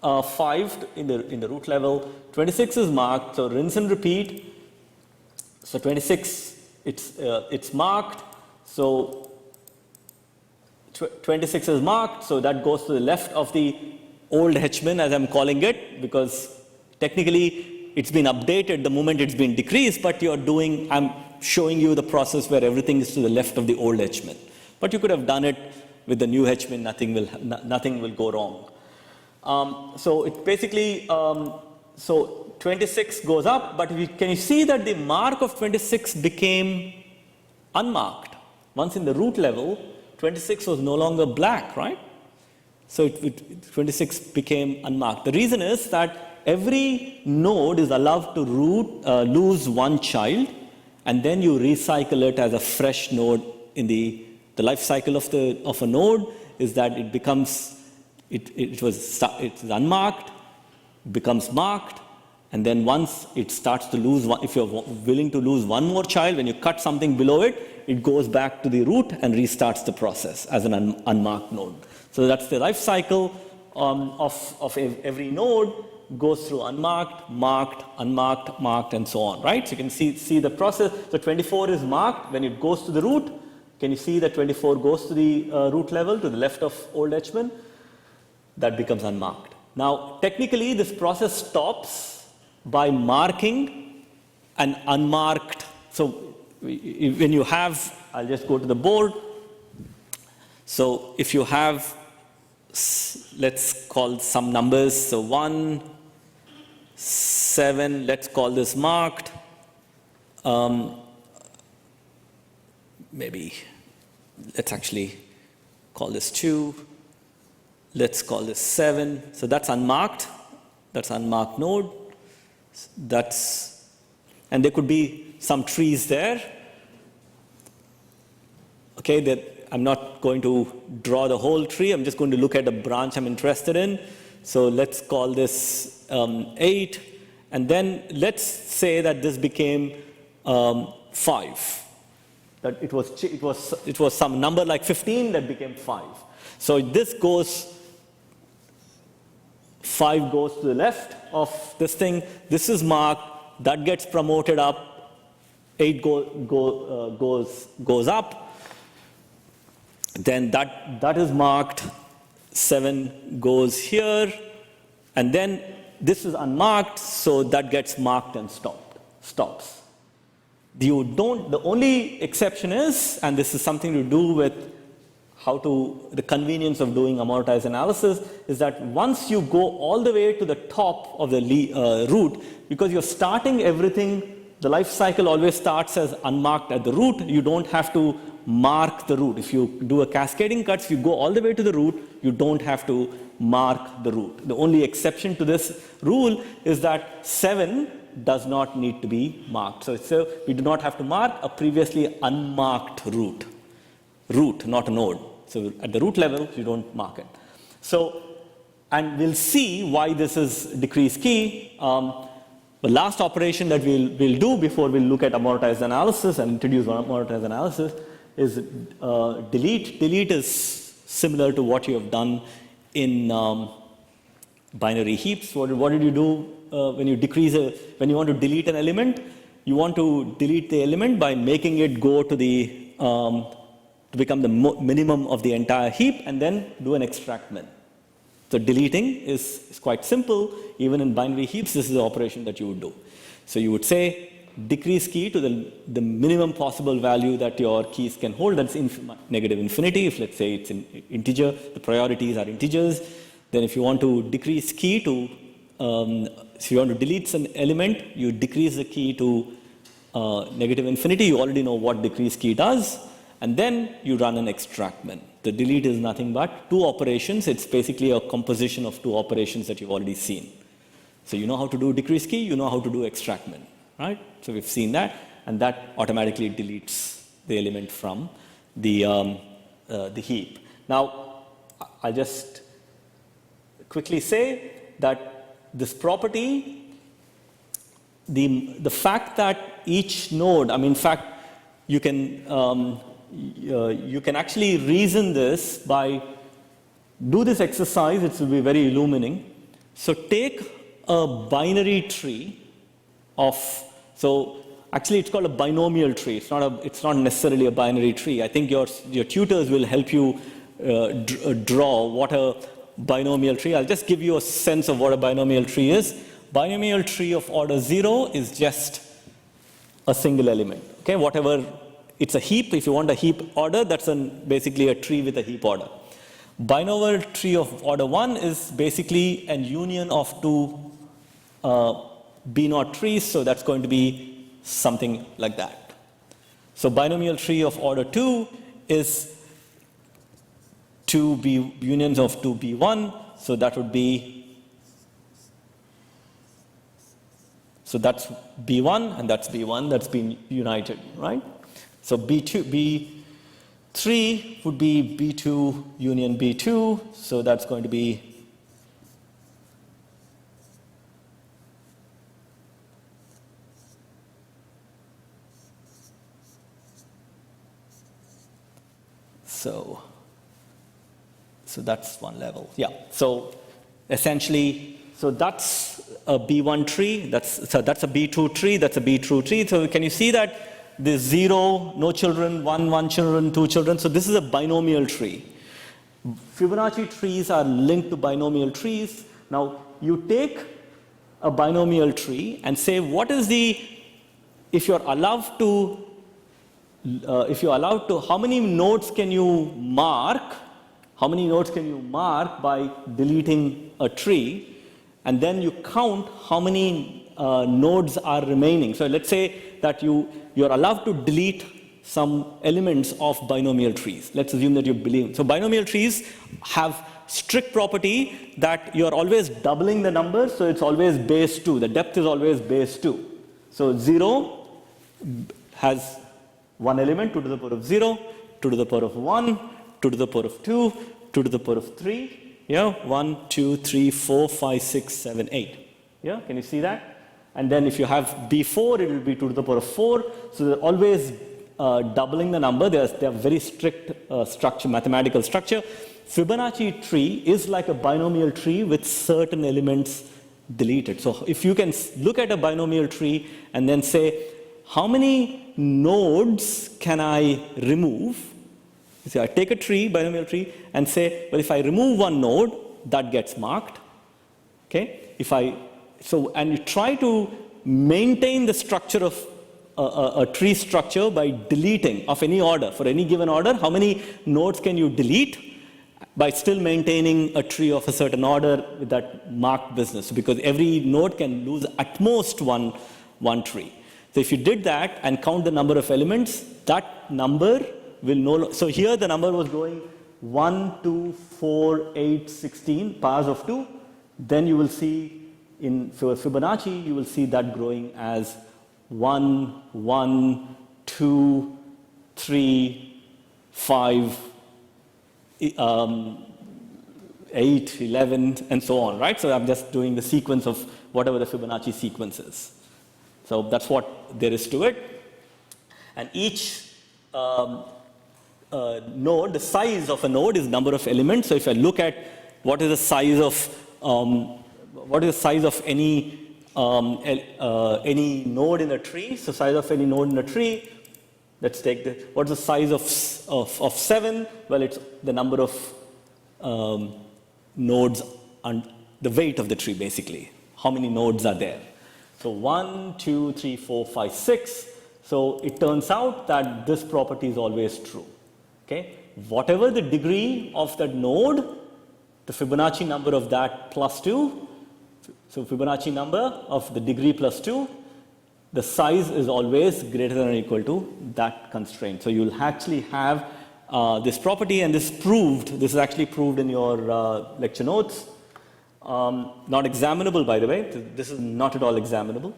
5 in the root level. 26 is marked, so rinse and repeat. So 26, it's marked. So 26 is marked, so that goes to the left of the old H-min, as I'm calling it, because technically it's been updated the moment it's been decreased, but I'm showing you the process where everything is to the left of the old H-min. But you could have done it with the new H-min, nothing will go wrong. So it basically, so 26 goes up, but can you see that the mark of 26 became unmarked? Once in the root level, 26 was no longer black, right? So 26 became unmarked. The reason is that every node is allowed to lose one child, and then you recycle it as a fresh node. In the life cycle of a node is that it becomes, it's unmarked, becomes marked, and then once it starts to lose one, if you're willing to lose one more child, when you cut something below it, it goes back to the root and restarts the process as an unmarked node. So that's the life cycle of every node, goes through unmarked, marked, unmarked, marked, and so on, right? So you can see the process. So 24 is marked when it goes to the root. Can you see that 24 goes to the root level, to the left of old H-min? That becomes unmarked. Now, technically, this process stops by marking an unmarked. So when you have, I'll just go to the board. So if you have, let's call some numbers. So 1, 7, let's call this marked. Maybe let's actually call this 2. Let's call this 7. So that's unmarked. That's unmarked node. And there could be some trees there. Okay, that I'm not going to draw the whole tree. I'm just going to look at a branch I'm interested in. So let's call this 8. And then let's say that this became 5. That it was some number like 15 that became 5. So this goes, 5 goes to the left of this thing. This is marked. That gets promoted up. 8 goes up. Then that is marked. 7 goes here. And then this is unmarked, so that gets marked and stops. The only exception is, and this is something to do with the convenience of doing amortized analysis, is that once you go all the way to the top of the root, because you're starting everything, the life cycle always starts as unmarked at the root. You don't have to mark the root. If you do a cascading cut, if you go all the way to the root, you don't have to mark the root. The only exception to this rule is that 7 does not need to be marked. So we do not have to mark a previously unmarked root, not a node. So at the root level, you don't mark it. So, and we'll see why this is decreased key. The last operation that we'll do before we'll look at amortized analysis and introduce amortized analysis is delete. Delete is similar to what you have done in binary heaps. What did you do when you want to delete an element? You want to delete the element by making it go to the to become the minimum of the entire heap, and then do an extract min. So deleting is quite simple. Even in binary heaps, this is the operation that you would do. So you would say decrease key to the minimum possible value that your keys can hold. That's negative infinity. If let's say it's an integer, the priorities are integers. Then if you want to decrease key to, if you want to delete an element, you decrease the key to negative infinity. You already know what decrease key does. And then you run an extract min. The delete is nothing but two operations. It's basically a composition of two operations that you've already seen. So you know how to do decrease key, you know how to do extract min, right? So we've seen that, and that automatically deletes the element from the heap. Now, I'll just quickly say that this property, the fact that each node, in fact, you can actually reason this by do this exercise. It will be very illuminating. So take a binary tree of, so actually it's called a binomial tree. It's not necessarily a binary tree. I think your tutors will help you draw what a binomial tree. I'll just give you a sense of what a binomial tree is. Binomial tree of order 0 is just a single element. Okay, whatever. It's a heap. If you want a heap order, that's basically a tree with a heap order. Binomial tree of order 1 is basically an union of two B0 trees, so that's going to be something like that. So binomial tree of order 2 is two unions of two B1, so that would be, so that's B1 and that's B1, that's been united, right? So B3 would be B2 union B2, so that's going to be so that's one level. Yeah. So essentially, so that's a B1 tree, that's a B2 tree, that's a B2 tree. So can you see that there's 0, no children, 1 children, 2 children. So this is a binomial tree. Fibonacci trees are linked to binomial trees. Now you take a binomial tree and say what is if you're allowed to, how many nodes can you mark? How many nodes can you mark by deleting a tree? And then you count how many nodes are remaining. So let's say that you're allowed to delete some elements of binomial trees. Let's assume that you believe. So binomial trees have strict property that you're always doubling the number, so it's always base 2. The depth is always base 2. So 0 has one element, 2 to the power of 0, 2 to the power of 1, 2 to the power of 2, 2 to the power of 3. Yeah, 1, 2, 3, 4, 5, 6, 7, 8. Yeah, can you see that? And then if you have B4, it will be 2 to the power of 4. So they're always doubling the number. They have very strict structure, mathematical structure. Fibonacci tree is like a binomial tree with certain elements deleted. So if you can look at a binomial tree and then say, how many nodes can I remove? So I take a tree, binomial tree, and say, well, if I remove one node, that gets marked. Okay? And you try to maintain the structure of a tree structure by deleting of any order. For any given order, how many nodes can you delete by still maintaining a tree of a certain order with that marked business? Because every node can lose at most one tree. So if you did that and count the number of elements, that number will so here the number was going 1, 2, 4, 8, 16, powers of 2. Then you will see for Fibonacci, you will see that growing as 1, 1, 2, 3, 5, 8, 11, and so on, right? So I'm just doing the sequence of whatever the Fibonacci sequence is. So that's what there is to it. And each node, the size of a node is number of elements. So if I look at what is the size of any node in a tree, so size of any node in a tree, Let's take what's the size of 7? Well, it's the number of nodes and the weight of the tree, basically. How many nodes are there? So 1, 2, 3, 4, 5, 6. So it turns out that this property is always true. Okay? Whatever the degree of that node, the Fibonacci number of that plus 2, so Fibonacci number of the degree plus 2, the size is always greater than or equal to that constraint. So you'll actually have this property, and this is actually proved in your lecture notes. Not examinable, by the way. This is not at all examinable.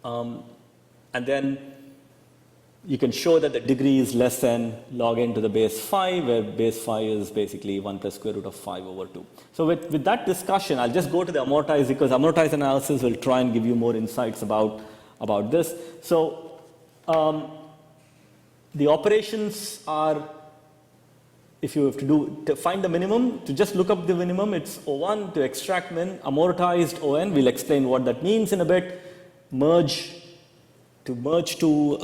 And then you can show that the degree is less than log n to the base 5, where base 5 is basically 1 plus square root of 5 over 2. So with that discussion, I'll just go to the amortized, because amortized analysis will try and give you more insights about this. So the operations are, if you have to find the minimum, to just look up the minimum, it's O1. To extract min, amortized On. We'll explain what that means in a bit. To merge two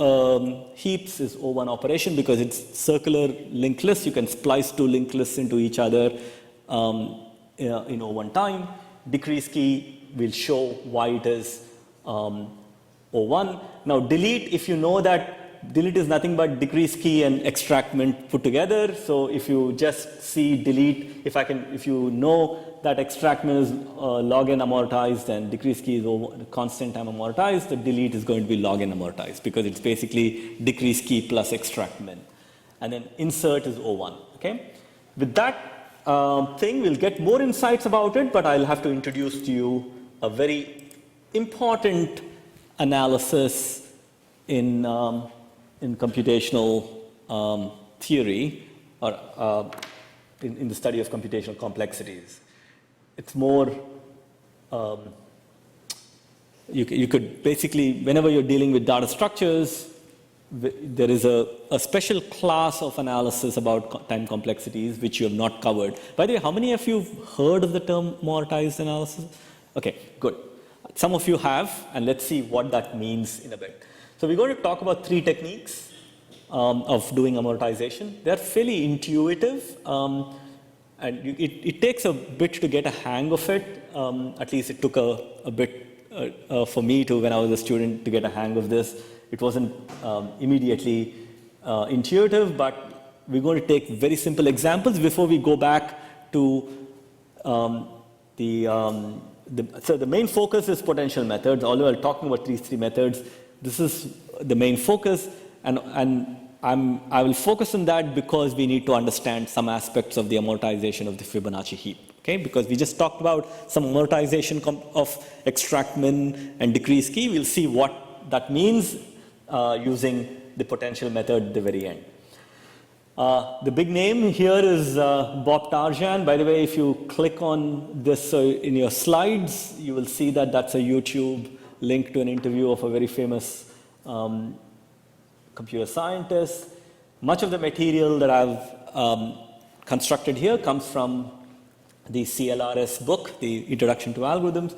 heaps is O1 operation, because it's circular linked list. You can splice two linked lists into each other in O1 time. Decrease key will show why it is O1. Now delete, if you know that delete is nothing but decrease key and extract min put together. So if you just see delete, if you know that extract min is log n amortized and decrease key is constant time amortized, the delete is going to be log n amortized, because it's basically decrease key plus extract min. And then insert is O1. Okay? With that thing, we'll get more insights about it, but I'll have to introduce to you a very important analysis in computational theory, or in the study of computational complexities. It's more, you could basically, whenever you're dealing with data structures, there is a special class of analysis about time complexities which you have not covered. By the way, how many of you have heard of the term amortized analysis? Okay, good. Some of you have, and let's see what that means in a bit. So we're going to talk about 3 techniques of doing amortization. They're fairly intuitive. And it takes a bit to get a hang of it. At least it took a bit for me to, when I was a student, to get a hang of this. It wasn't immediately intuitive, but we're going to take very simple examples before we go back to so the main focus is potential methods. Although I'm talking about these 3 methods, this is the main focus, and I will focus on that because we need to understand some aspects of the amortization of the Fibonacci heap. Okay, because we just talked about some amortization of extract min and decrease key. We'll see what that means using the potential method at the very end. The big name here is Bob Tarjan. By the way, if you click on this in your slides, you will see that that's a YouTube link to an interview of a very famous computer scientist. Much of the material that I've constructed here comes from the CLRS book, the Introduction to Algorithms.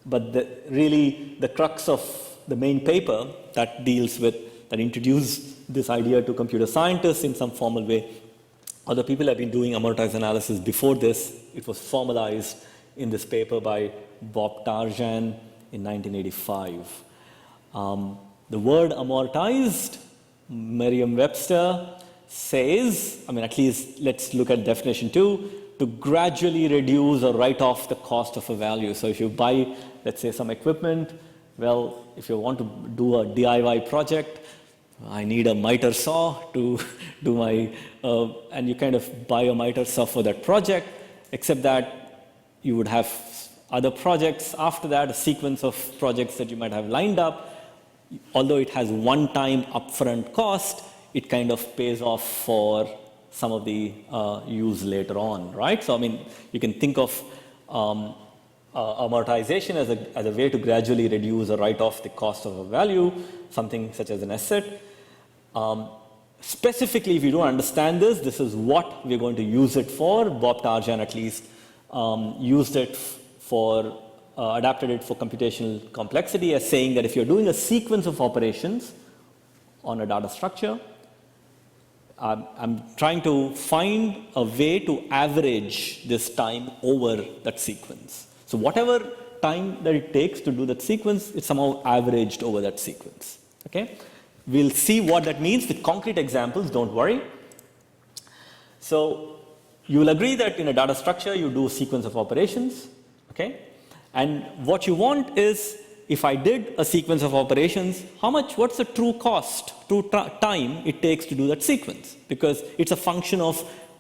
But really, the crux of the main paper that introduced this idea to computer scientists in some formal way. Other people have been doing amortized analysis before this. It was formalized in this paper by Bob Tarjan in 1985. The word amortized, Merriam-Webster says, at least let's look at definition 2, to gradually reduce or write off the cost of a value. So if you buy, let's say, some equipment, well, if you want to do a DIY project, I need a miter saw to do my, and you kind of buy a miter saw for that project, except that you would have other projects after that, a sequence of projects that you might have lined up. Although it has one-time upfront cost, it kind of pays off for some of the use later on, right? So, you can think of amortization as a way to gradually reduce or write off the cost of a value, something such as an asset. Specifically, if you don't understand this is what we're going to use it for. Bob Tarjan at least used it for, adapted it for computational complexity as saying that if you're doing a sequence of operations on a data structure. I'm trying to find a way to average this time over that sequence. So whatever time that it takes to do that sequence, it's somehow averaged over that sequence. Okay? We'll see what that means with concrete examples, don't worry. So you will agree that in a data structure, you do a sequence of operations. Okay? And what you want is, if I did a sequence of operations, what's the true cost, true time it takes to do that sequence? Because it's a function of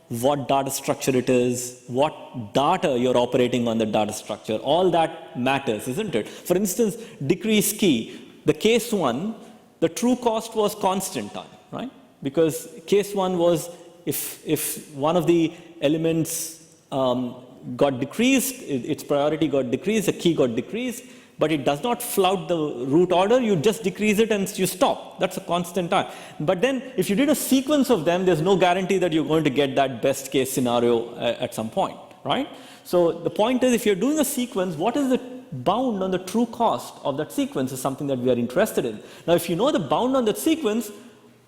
what data structure it is, what data you're operating on the data structure. All that matters, isn't it? For instance, decrease key, the case 1, the true cost was constant time, right? Because case 1 was if one of the elements got decreased, its priority got decreased, the key got decreased, but it does not flout the root order, you just decrease it and you stop. That's a constant time. But then if you did a sequence of them, there's no guarantee that you're going to get that best case scenario at some point, right? So the point is, if you're doing a sequence, what is the bound on the true cost of that sequence is something that we are interested in. Now, if you know the bound on that sequence,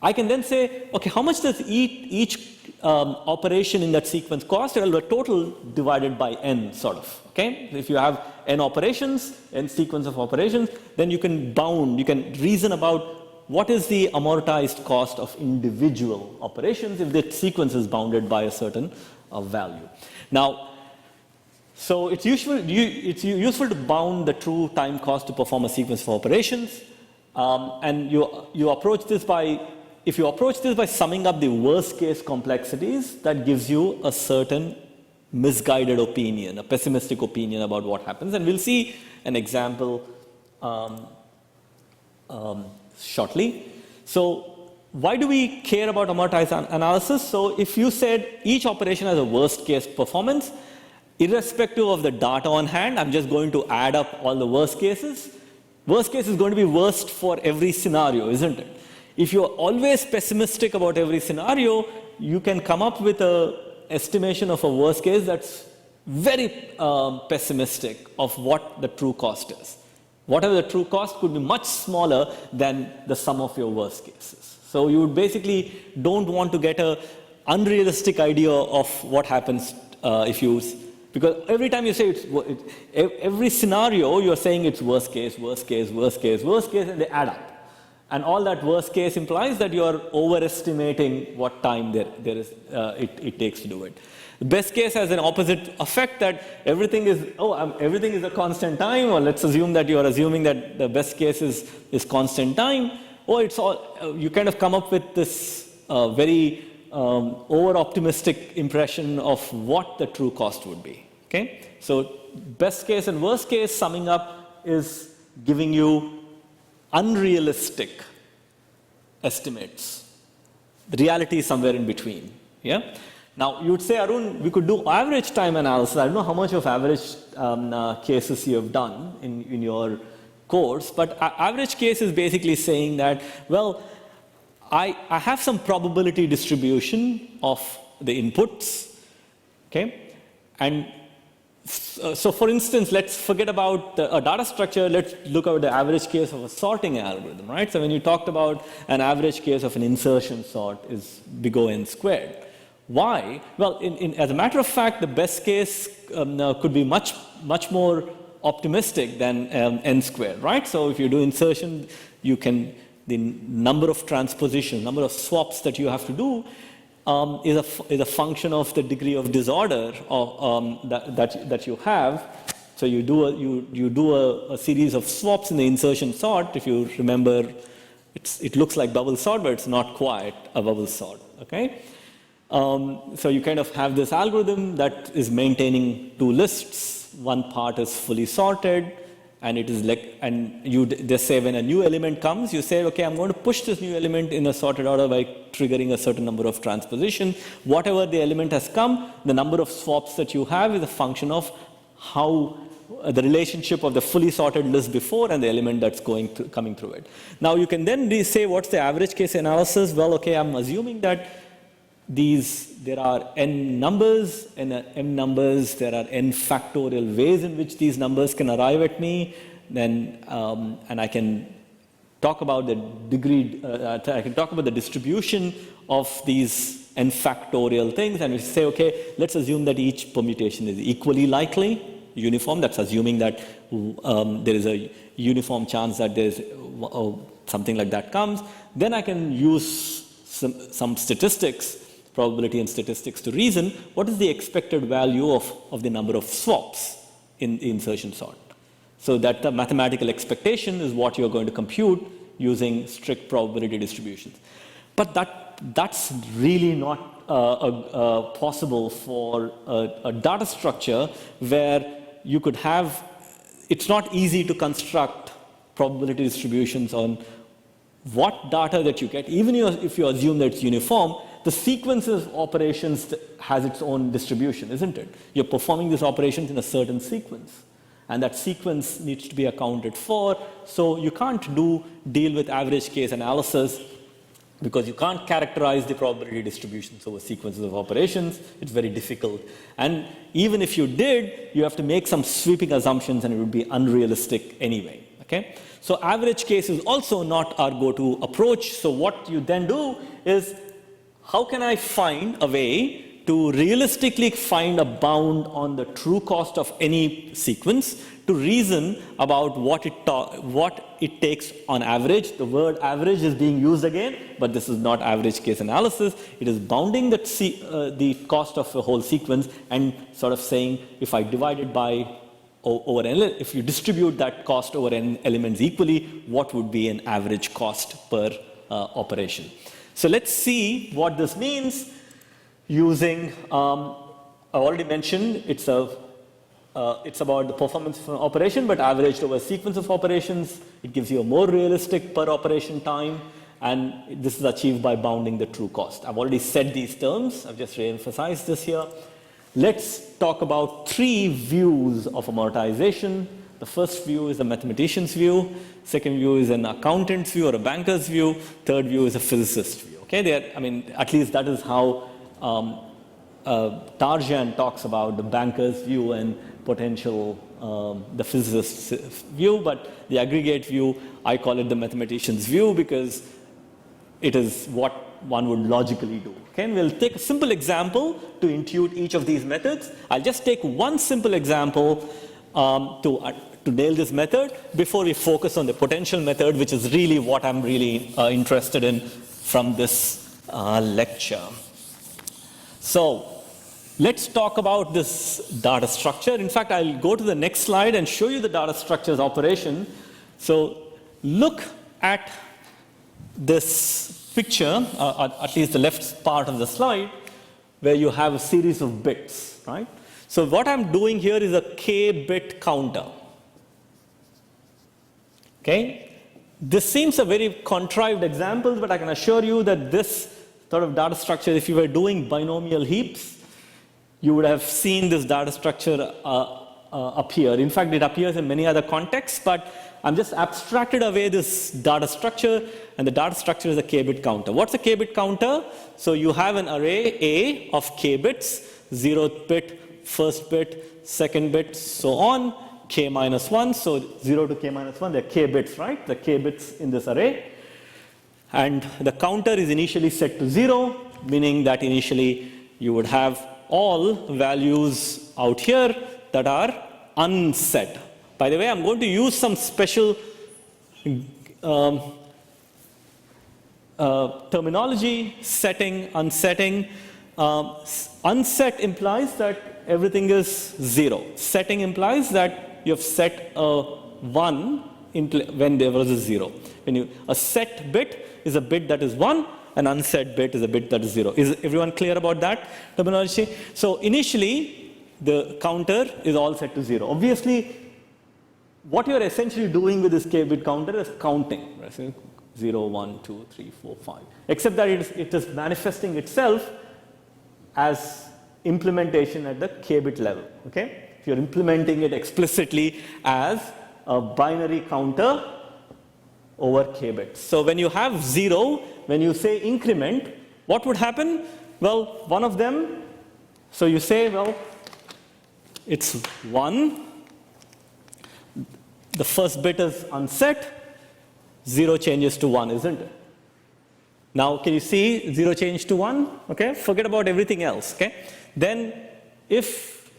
I can then say, okay, how much does each operation in that sequence cost? Well, the total divided by n, sort of. Okay? If you have n operations, n sequence of operations, then you can reason about what is the amortized cost of individual operations if the sequence is bounded by a certain value. Now, so it's useful to bound the true time cost to perform a sequence of operations, and you approach this by, if you approach this by summing up the worst case complexities, that gives you a certain misguided opinion, a pessimistic opinion about what happens. And we'll see an example shortly. So why do we care about amortized analysis? So if you said each operation has a worst case performance, irrespective of the data on hand, I'm just going to add up all the worst cases. Worst case is going to be worst for every scenario, isn't it? If you're always pessimistic about every scenario, you can come up with an estimation of a worst case that's very pessimistic of what the true cost is. Whatever the true cost could be much smaller than the sum of your worst cases. So you basically don't want to get an unrealistic idea of what happens because every time you say every scenario, you're saying it's worst case, worst case, worst case, worst case, and they add up. And all that worst case implies that you're overestimating what time it takes to do it. The best case has an opposite effect, that everything is a constant time, or let's assume that you're assuming that the best case is constant time, or it's all, you kind of come up with this very over-optimistic impression of what the true cost would be. Okay? So best case and worst case summing up is giving you unrealistic estimates. The reality is somewhere in between. Yeah? Now, you would say, Arun, we could do average time analysis. I don't know how much of average cases you have done in your course, but average case is basically saying that, well, I have some probability distribution of the inputs, okay? And so for instance, let's forget about a data structure, let's look at the average case of a sorting algorithm, right? So when you talked about an average case of an insertion sort is big O n squared. Why? Well, as a matter of fact, the best case could be much more optimistic than n squared, right? So if you do insertion, the number of transpositions, number of swaps that you have to do is a function of the degree of disorder that you have. So you do a series of swaps in the insertion sort. If you remember, it looks like bubble sort, but it's not quite a bubble sort. Okay. So you kind of have this algorithm that is maintaining two lists. One part is fully sorted, and it is like, and you just say when a new element comes, you say, okay, I'm going to push this new element in a sorted order by triggering a certain number of transpositions. Whatever the element has come, the number of swaps that you have is a function of how the relationship of the fully sorted list before and the element that's coming through it. Now you can then say, what's the average case analysis? Well, okay, I'm assuming that there are n numbers, and m numbers, there are n factorial ways in which these numbers can arrive at me, then, and I can talk about the degree, I can talk about the distribution of these n factorial things, and we say, okay, let's assume that each permutation is equally likely, uniform. That's assuming that there is a uniform chance that there's something like that comes. Then I can use some statistics, probability and statistics, to reason what is the expected value of the number of swaps in the insertion sort. So that the mathematical expectation is what you're going to compute using strict probability distributions. But that's really not possible for a data structure where you could have, it's not easy to construct probability distributions on what data that you get. Even if you assume that it's uniform, the sequence of operations has its own distribution, isn't it? You're performing these operations in a certain sequence, and that sequence needs to be accounted for. So you can't deal with average case analysis because you can't characterize the probability distributions over sequences of operations. It's very difficult. And even if you did, you have to make some sweeping assumptions, and it would be unrealistic anyway. Okay? So average case is also not our go-to approach. So what you then do is, how can I find a way to realistically find a bound on the true cost of any sequence, to reason about what it takes on average. The word average is being used again, but this is not average case analysis. It is bounding the cost of a whole sequence and sort of saying, if I divide it by if you distribute that cost over n elements equally, what would be an average cost per operation? So let's see what this means using, I already mentioned, it's about the performance of an operation, but averaged over a sequence of operations. It gives you a more realistic per operation time, and this is achieved by bounding the true cost. I've already said these terms. I've just re-emphasized this here. Let's talk about three views of amortization. The first view is a mathematician's view. Second view is an accountant's view or a banker's view. Third view is a physicist's view. Okay, I mean, at least that is how Tarjan talks about the banker's view and potential the physicist's view, but the aggregate view, I call it the mathematician's view because it is what one would logically do. Okay, and we'll take a simple example to intuit each of these methods. I'll just take one simple example to nail this method before we focus on the potential method, which is really what I'm really interested in from this lecture. So let's talk about this data structure. In fact, I'll go to the next slide and show you the data structure's operation. So look at this picture, at least the left part of the slide, where you have a series of bits, right? So what I'm doing here is a k-bit counter. Okay? This seems a very contrived example, but I can assure you that this sort of data structure, if you were doing binomial heaps, you would have seen this data structure appear. In fact, it appears in many other contexts, but I'm just abstracted away this data structure, and the data structure is a k-bit counter. What's a k-bit counter? So you have an array A of k bits, 0th bit, first bit, second bit, so on, k minus 1. So 0 to k minus 1, they're k bits, right? The k bits in this array. And the counter is initially set to 0, meaning that initially you would have all values out here that are unset. By the way, I'm going to use some special terminology, setting, unsetting. Unset implies that everything is 0. Setting implies that you have set a 1 when there was a 0. A set bit is a bit that is 1, an unset bit is a bit that is 0. Is everyone clear about that terminology? So initially, the counter is all set to 0. Obviously, what you're essentially doing with this k-bit counter is counting. Right? 0, 1, 2, 3, 4, 5. Except that it is manifesting itself as implementation at the k-bit level. Okay? If you're implementing it explicitly as a binary counter over k bits. So when you have 0, when you say increment, what would happen? Well, one of them, so you say, well, it's 1. The first bit is unset. 0 changes to 1, isn't it? Now, can you see 0 change to 1? Okay, forget about everything else. Okay, then if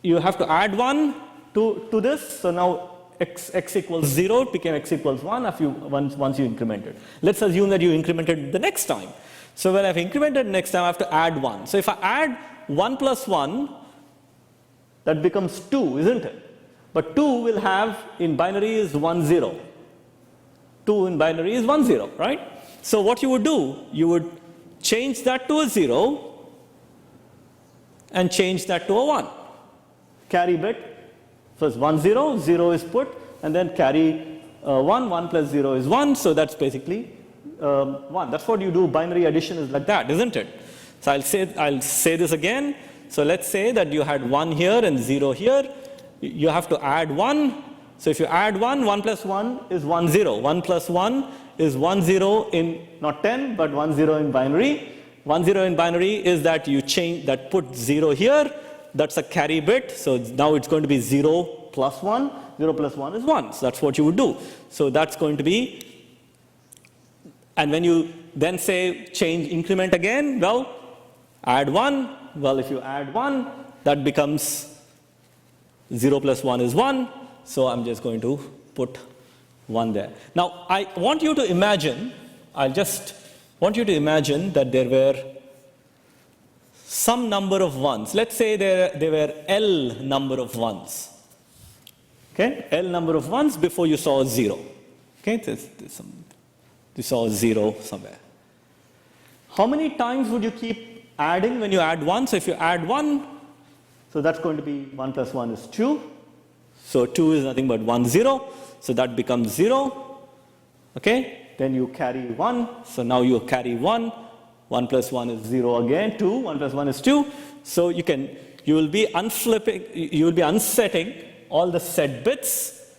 you have to add 1 to this, so now x equals 0, it became x equals 1 once you incremented. Let's assume that you incremented the next time. So when I've incremented next time, I have to add 1. So if I add 1 plus 1, that becomes 2, isn't it? But 2 will have, in binary is 1, 0. 2 in binary is 1, 0, right? So what you would do, you would change that to a 0 and change that to a 1. Carry bit. First 1, 0, 0 is put, and then carry 1, 1 plus 0 is 1, so that's basically 1. That's what you do, binary addition is like that, isn't it? So I'll say this again. So let's say that you had 1 here and 0 here. You have to add 1. So if you add 1, 1 plus 1 is 1, 0. 1 plus 1 is 1, 0 in, not 10, but 1, 0 in binary. 1, 0 in binary is that you change, that put 0 here. That's a carry bit, so now it's going to be 0 plus 1. 0 plus 1 is 1, so that's what you would do. So that's going to be, and when you then say change increment again, well, add 1. Well, if you add 1, that becomes 0 plus 1 is 1, so I'm just going to put 1 there. Now, I want you to imagine, I just want you to imagine that there were some number of 1s. Let's say there were L number of 1s. Okay, L number of 1s before you saw a 0. Okay, you saw a 0 somewhere. How many times would you keep adding when you add 1? So if you add 1, so that's going to be 1 plus 1 is 2. So 2 is nothing but 1, 0. So that becomes 0. Okay, then you carry 1. So now you carry 1. 1 plus 1 is 0 again, 2, 1 plus 1 is 2. So you will be unflipping, you will be unsetting all the set bits.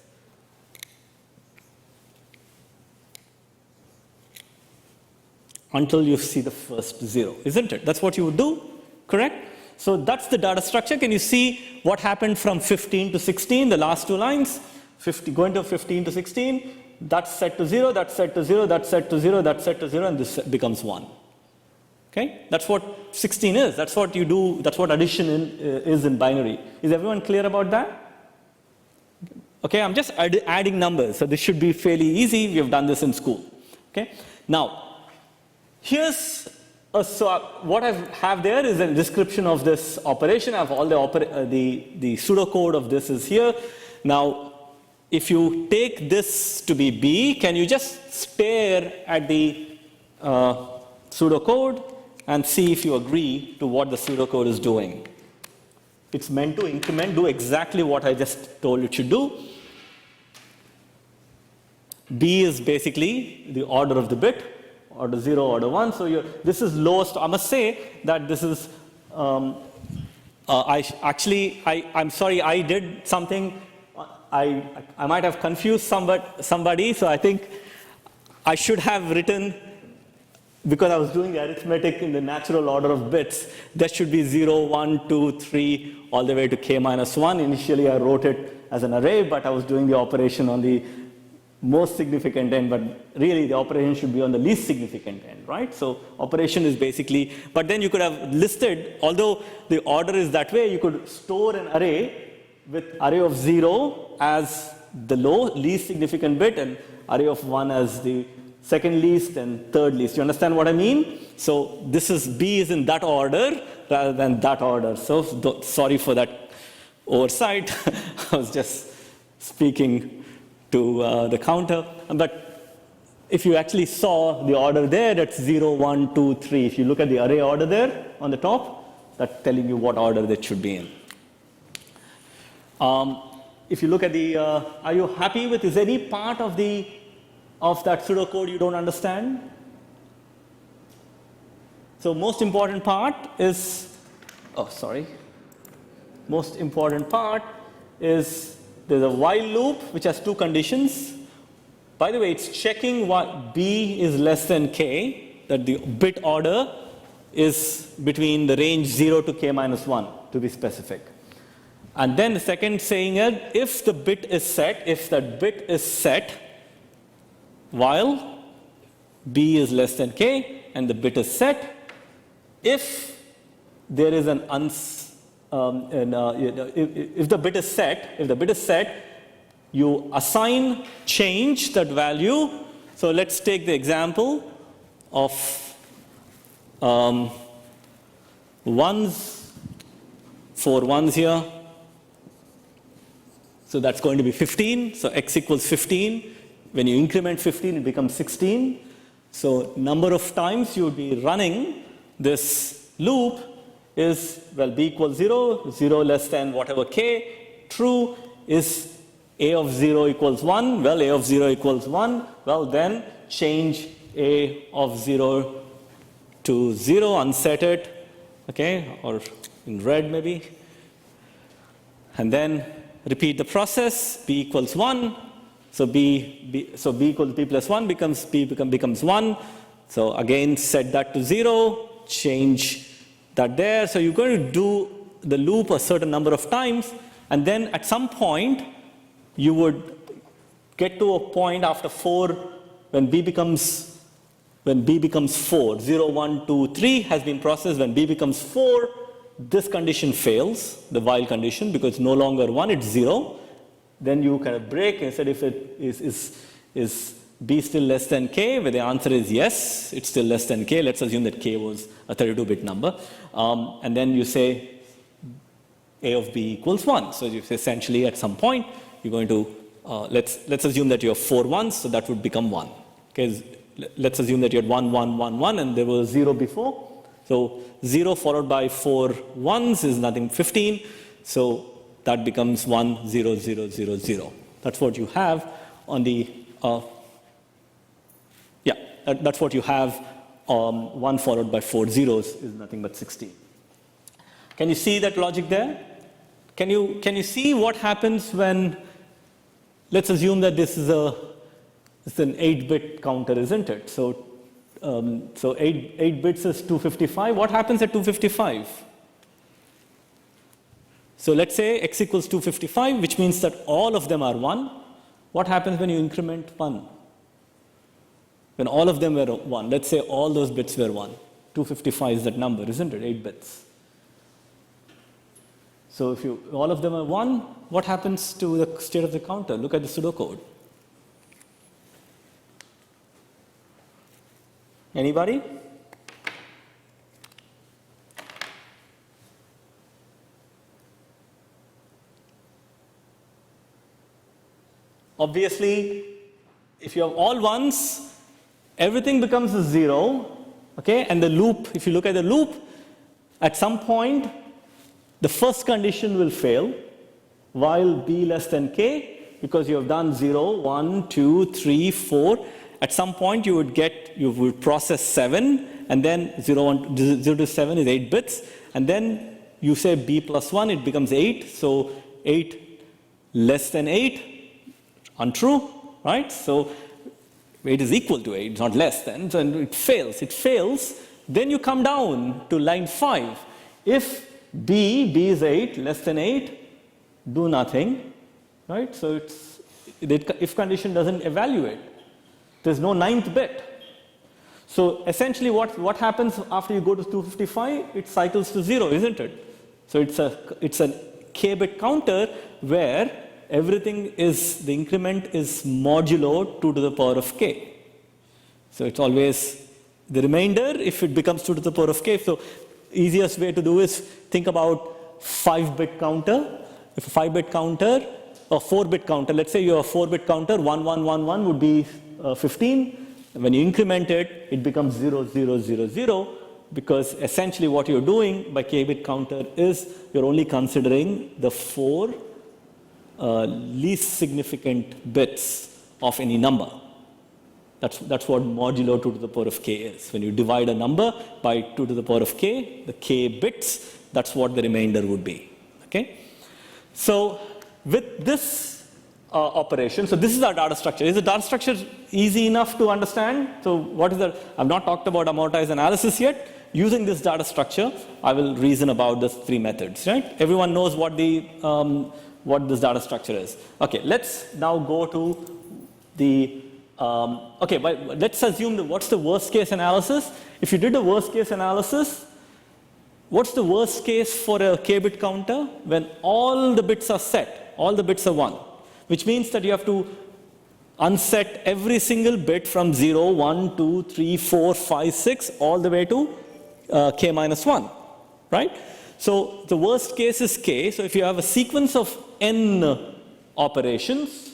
Until you see the first 0, isn't it? That's what you would do, correct? So that's the data structure. Can you see what happened from 15 to 16, the last two lines? Going to 15 to 16, that's set to 0, that's set to 0, that's set to 0, that's set to 0, and this becomes 1. Okay, that's what 16 is. That's what you do. That's what addition is in binary. Is everyone clear about that? Okay, I'm just adding numbers, so this should be fairly easy. We have done this in school. Okay, now here's what I have there is a description of this operation. I have all the pseudocode of this is here. Now, if you take this to be B, can you just stare at the pseudocode and see if you agree to what the pseudocode is doing? It's meant to increment, do exactly what I just told it should do. B is basically the order of the bit, order 0, order 1. So this is lowest. I must say that this is, I'm sorry, I did something, I might have confused somebody, so I think I should have written, because I was doing the arithmetic in the natural order of bits, that should be 0, 1, 2, 3, all the way to k minus 1. Initially, I wrote it as an array, but I was doing the operation on the most significant end, but really the operation should be on the least significant end, right? So operation is basically, but then you could have listed, although the order is that way, you could store an array with array of 0 as the least significant bit and array of 1 as the second least and third least. You understand what I mean? So this is B is in that order rather than that order. So sorry for that oversight. I was just speaking to the counter. But if you actually saw the order there, that's 0, 1, 2, 3. If you look at the array order there on the top, that's telling you what order that should be in. If you look at the, are you happy with, is any part of that pseudocode you don't understand? So most important part is, most important part is there's a while loop which has two conditions. By the way, it's checking what B is less than K, that the bit order is between the range 0 to K minus 1 to be specific. And then the second saying is, if the bit is set, if that bit is set, while b is less than k and the bit is set, if there is an if the bit is set, you assign change that value. So let's take the example of ones, 4 ones here. So that's going to be 15. So x equals 15. When you increment 15, it becomes 16. So number of times you would be running this loop is, well, b equals 0, 0 less than whatever k. True is a of 0 equals 1. Well, a of 0 equals 1. Well, then change a of 0 to 0, unset it, okay, or in red maybe. And then repeat the process, b equals 1. So b equals b plus 1 becomes 1. So again, set that to 0, change that there. So you're going to do the loop a certain number of times, and then at some point, you would get to a point after 4 when b becomes 4. 0, 1, 2, 3 has been processed. When b becomes 4, this condition fails, the while condition, because it's no longer 1, it's 0. Then you kind of break and said if it is b still less than k, where the answer is yes, it's still less than k. Let's assume that k was a 32-bit number. And then you say a of b equals 1. So you say essentially at some point, you're going to, let's assume that you have 4 ones, so that would become 1. Okay, let's assume that you had 1, 1, 1, 1, and there was 0 before. So 0 followed by 4 ones is nothing, 15. So that becomes 1, 0, 0, 0, 0. That's what you have on the, that's what you have. 1 followed by 4 zeros is nothing but 16. Can you see that logic there? Can you see what happens when, let's assume that this is it's an 8-bit counter, isn't it? So 8 bits is 255. What happens at 255? So let's say x equals 255, which means that all of them are 1. What happens when you increment 1? When all of them were 1, let's say all those bits were 1. 255 is that number, isn't it? 8 bits. So if all of them are 1, what happens to the state of the counter? Look at the pseudocode. Anybody? Obviously, if you have all ones, everything becomes a 0, okay? And the loop, if you look at the loop, at some point, the first condition will fail, while b less than k, because you have done 0, 1, 2, 3, 4. At some point, you would process 7, and then 0 to 7 is 8 bits, and then you say b plus 1, it becomes 8, so 8 less than 8, untrue, right? So 8 is equal to 8, not less than, so it fails, then you come down to line 5. If b is 8, less than 8, do nothing, right? So the if condition doesn't evaluate. There's no 9th bit. So essentially what happens after you go to 255? It cycles to 0, isn't it? So it's a k-bit counter where everything is, the increment is modulo 2 to the power of k. So it's always the remainder if it becomes 2 to the power of k. So easiest way to do is think about 5-bit counter. If a 5-bit counter, or 4-bit counter, let's say you have a 4-bit counter, 1, 1, 1, 1 would be 15. When you increment it, it becomes 0, 0, 0, 0, because essentially what you're doing by k-bit counter is you're only considering the 4 least significant bits of any number. That's what modulo 2 to the power of k is. When you divide a number by 2 to the power of k, the k bits, that's what the remainder would be. Okay? So with this operation, so this is our data structure. Is the data structure easy enough to understand? So what is the, I've not talked about amortized analysis yet. Using this data structure, I will reason about the 3 methods, right? Everyone knows what what this data structure is. Okay, let's now go to the Okay, but let's assume that what's the worst case analysis? If you did a worst case analysis, what's the worst case for a k-bit counter? When all the bits are set, all the bits are 1, which means that you have to unset every single bit from 0, 1, 2, 3, 4, 5, 6, all the way to k minus 1, right? So the worst case is k. So if you have a sequence of n operations,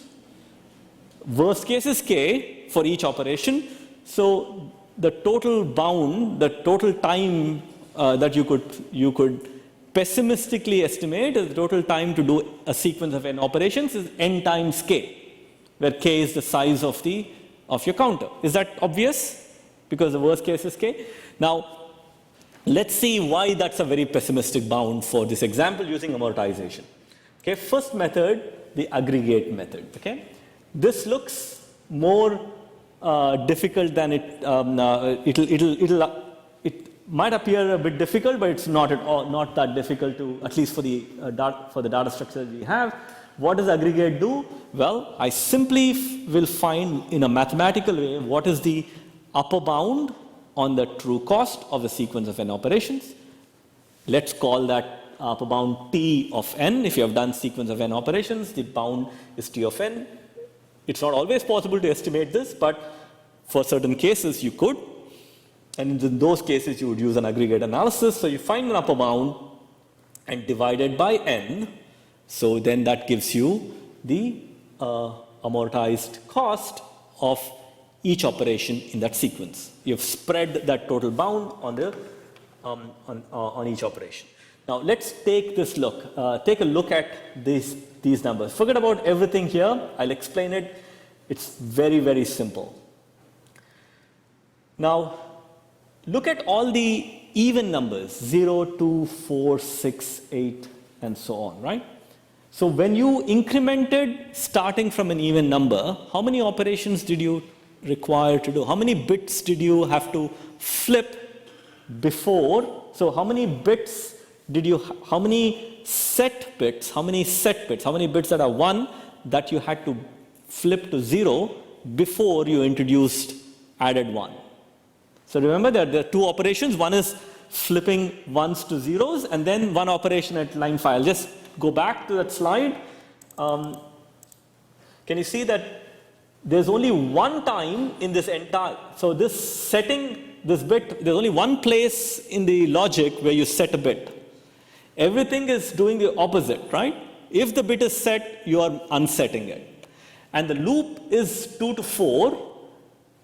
worst case is k for each operation. So the total bound, the total time that you could pessimistically estimate is the total time to do a sequence of n operations is n times k, where k is the size of your counter. Is that obvious? Because the worst case is k. Now, let's see why that's a very pessimistic bound for this example using amortization. Okay, first method, the aggregate method. Okay, this looks more difficult than it might appear a bit difficult, but it's not at all, not that difficult to, at least for the data structure that we have. What does aggregate do? Well, I simply will find in a mathematical way what is the upper bound on the true cost of the sequence of n operations. Let's call that upper bound t of n. If you have done sequence of n operations, the bound is t of n. It's not always possible to estimate this, but for certain cases you could. And in those cases you would use an aggregate analysis. So you find an upper bound and divide it by n. So then that gives you the amortized cost of each operation in that sequence. You've spread that total bound on each operation. Now let's take this look. Take a look at these numbers. Forget about everything here. I'll explain it. It's very, very simple. Now look at all the even numbers, 0, 2, 4, 6, 8, and so on, right? So when you incremented starting from an even number, how many operations did you require to do? How many bits did you have to flip before? So how many bits did you, how many set bits, how many bits that are 1 that you had to flip to 0 before you introduced added 1? So remember that there are two operations. One is flipping ones to zeros, and then one operation at line 5. I'll just go back to that slide. Can you see that there's only one time in this entire, so this setting, this bit, there's only one place in the logic where you set a bit. Everything is doing the opposite, right? If the bit is set, you are unsetting it. And the loop is 2 to 4,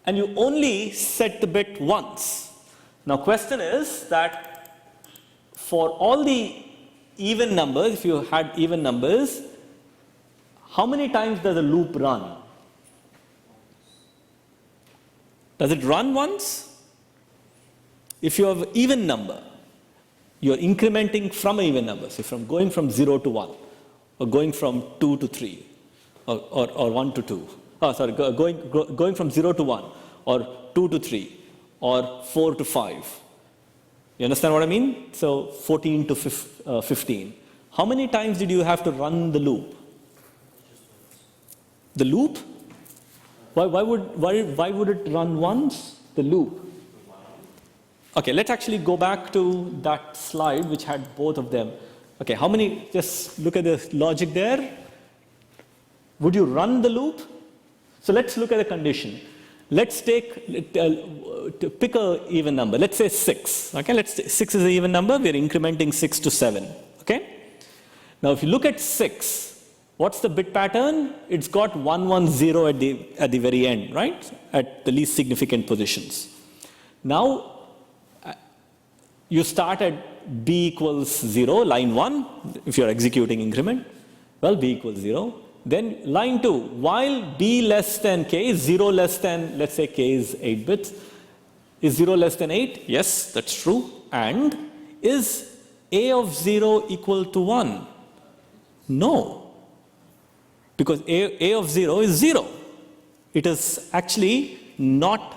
and you only set the bit once. Now question is that for all the even numbers, if you had even numbers, how many times does a loop run? Does it run once? If you have an even number, you're incrementing from an even number, so from going from 0 to 1, or going from 2 to 3, or 1 to 2. Oh, sorry, going from 0 to 1, or 2 to 3, or 4 to 5. You understand what I mean? So 14 to 15. How many times did you have to run the loop? The loop? Why would it run once? The loop. Okay, let's actually go back to that slide which had both of them. Okay, how many, just look at the logic there. Would you run the loop? So let's look at the condition. Let's take, pick an even number. Let's say 6. Okay, 6 is an even number. We're incrementing 6 to 7. Okay. Now, if you look at 6, what's the bit pattern? It's got 1, 1, 0 at the very end, right? At the least significant positions. Now, you start at b equals 0, line 1, if you're executing increment. Well, b equals 0. Then line 2, while b less than k is 0 less than, let's say k is 8 bits. Is 0 less than 8? Yes, that's true. And is a of 0 equal to 1? No. Because a of 0 is 0. It is actually not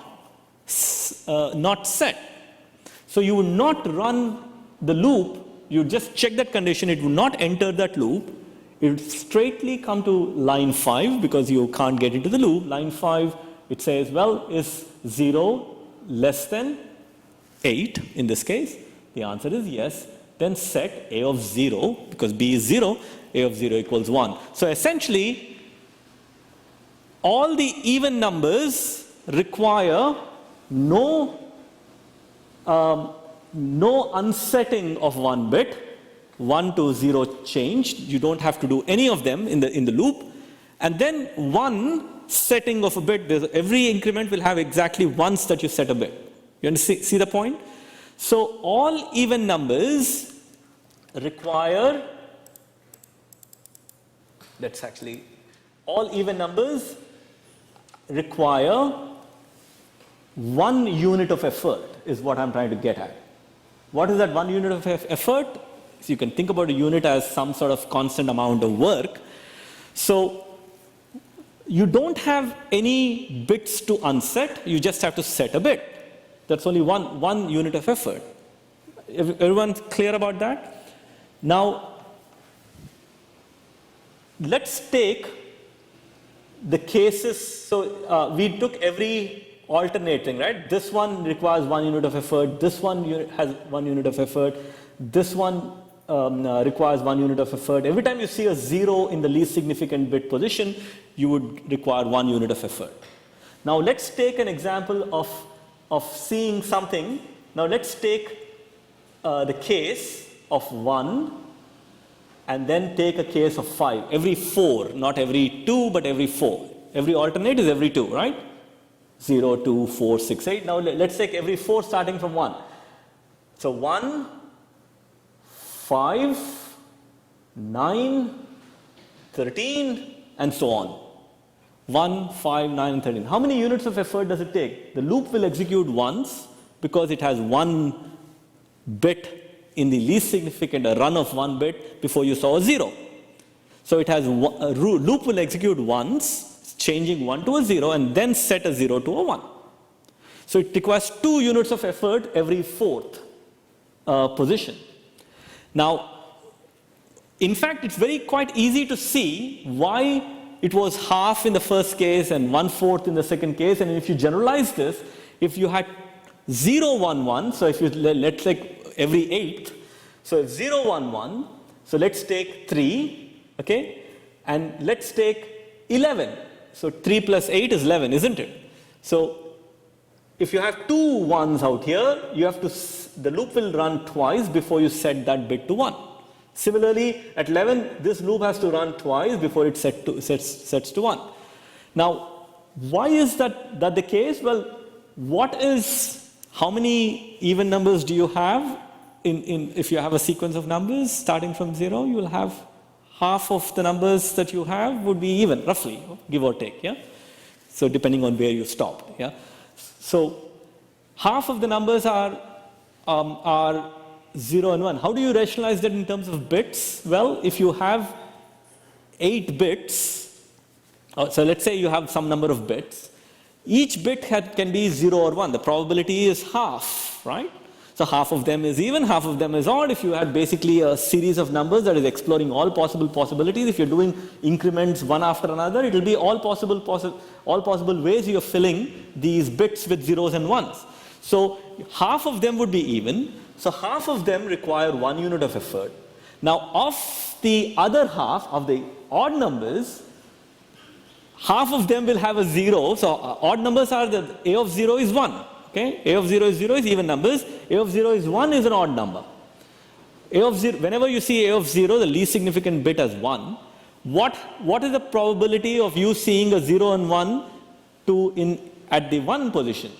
set. So you would not run the loop. You just check that condition. It would not enter that loop. It would straightly come to line 5 because you can't get into the loop. Line 5 It says, well, is 0 less than 8 in this case? The answer is yes. Then set a of 0, because b is 0, a of 0 equals 1. So essentially, all the even numbers require no unsetting of one bit, 1 to 0 changed. You don't have to do any of them in the loop. And then one setting of a bit, every increment will have exactly once that you set a bit. You see the point? So all even numbers require, all even numbers require 1 unit of effort, is what I'm trying to get at. What is that 1 unit of effort? So you can think about a unit as some sort of constant amount of work. So you don't have any bits to unset, you just have to set a bit. That's only one unit of effort. Everyone clear about that? Now, let's take the cases. So we took every alternate thing, right? This one requires 1 unit of effort. This one has 1 unit of effort. This one requires 1 unit of effort. Every time you see a 0 in the least significant bit position, you would require 1 unit of effort. Now let's take an example of seeing something. Now let's take the case of 1 and then take a case of 5. Every 4, not every 2, but every 4. Every alternate is every 2, right? 0, 2, 4, 6, 8. Now let's take every 4 starting from 1. So 1, 5, 9, 13, and so on. 1, 5, 9, and 13. How many units of effort does it take? The loop will execute once because it has 1 bit in the least significant, a run of 1 bit before you saw a 0. So it has a loop will execute once, changing 1 to a 0, and then set a 0 to a 1. So it requires 2 units of effort every 4th position. Now, in fact, it's quite easy to see why it was half in the first case and 1/4 in the second case. And if you generalize this, if you had 0, 1, 1, so if you let's take every 8th, so if 0, 1, 1, so let's take 3, okay, and let's take 11. So 3 plus 8 is 11, isn't it? So if you have 2 ones out here, you have to, the loop will run twice before you set that bit to 1. Similarly, at 11, this loop has to run twice before it sets to 1. Now, why is that the case? Well, how many even numbers do you have if you have a sequence of numbers starting from 0? You will have half of the numbers that you have would be even, roughly, give or take, yeah? So depending on where you stopped, yeah? So half of the numbers are 0 and 1. How do you rationalize that in terms of bits? Well, if you have 8 bits, so let's say you have some number of bits, each bit can be 0 or 1. The probability is half, right? So half of them is even, half of them is odd. If you had basically a series of numbers that is exploring all possible possibilities, if you're doing increments one after another, it will be all possible ways you're filling these bits with zeros and ones. So half of them would be even. So half of them require 1 unit of effort. Now of the other half, of the odd numbers, half of them will have a 0. So odd numbers are the A of 0 is 1. Okay? A of 0 is 0 is even numbers. A of 0 is 1 is an odd number. A of 0, whenever you see A of 0, the least significant bit as 1, what is the probability of you seeing a 0 and 1 at the 1 position?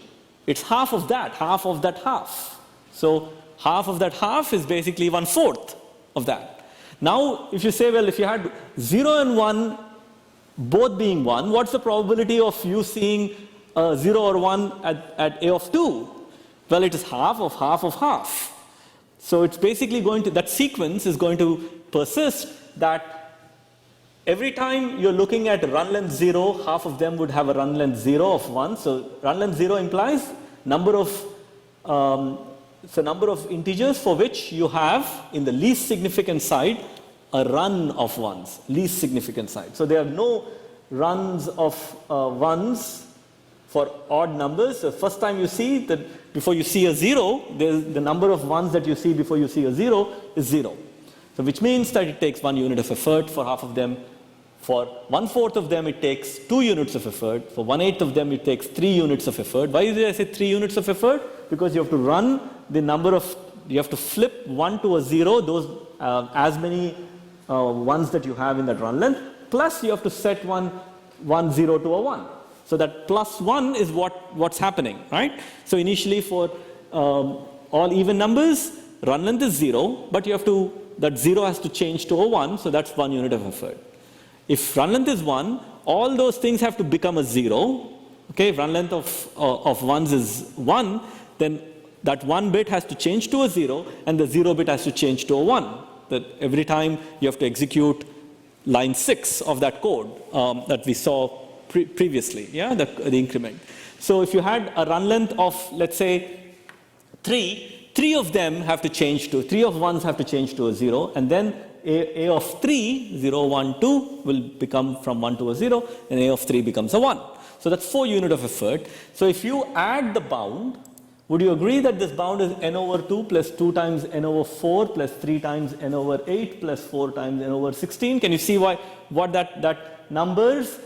It's half of that half. So half of that half is basically 1/4 of that. Now, if you say, well, if you had 0 and 1 both being 1, what's the probability of you seeing 0 or 1 at A of 2? Well, it is half of half of half. So it's basically that sequence is going to persist that every time you're looking at run length 0, half of them would have a run length 0 of 1. So run length 0 implies number of integers for which you have in the least significant side a run of ones, least significant side. So there are no runs of ones For odd numbers, the first time you see that before you see a 0, the number of ones that you see before you see a 0 is 0. So which means that it takes 1 unit of effort for half of them. For 1/4 of them, it takes 2 units of effort. For 1/8 of them, it takes 3 units of effort. Why did I say 3 units of effort? Because you have to run the number of, you have to flip 1 to a 0, those as many ones that you have in that run length, plus you have to set one 0 to a 1. So that plus 1 is what's happening, right? So initially for all even numbers, run length is 0, but you have to, that 0 has to change to a 1, so that's 1 unit of effort. If run length is 1, all those things have to become a 0. Okay, if run length of ones is 1, then that 1 bit has to change to a 0, and the 0 bit has to change to a 1. That every time you have to execute line 6 of that code that we saw previously, yeah, the increment. So if you had a run length of, let's say, 3 of them have to change to, 3 of ones have to change to a 0, and then a of 3, 0, 1, 2 will become from 1 to a 0, and a of 3 becomes a 1. So that's 4 unit of effort. So if you add the bound, would you agree that this bound is n over 2 plus 2 times n over 4 plus 3 times n over 8 plus 4 times n over 16? Can you see what that numbers,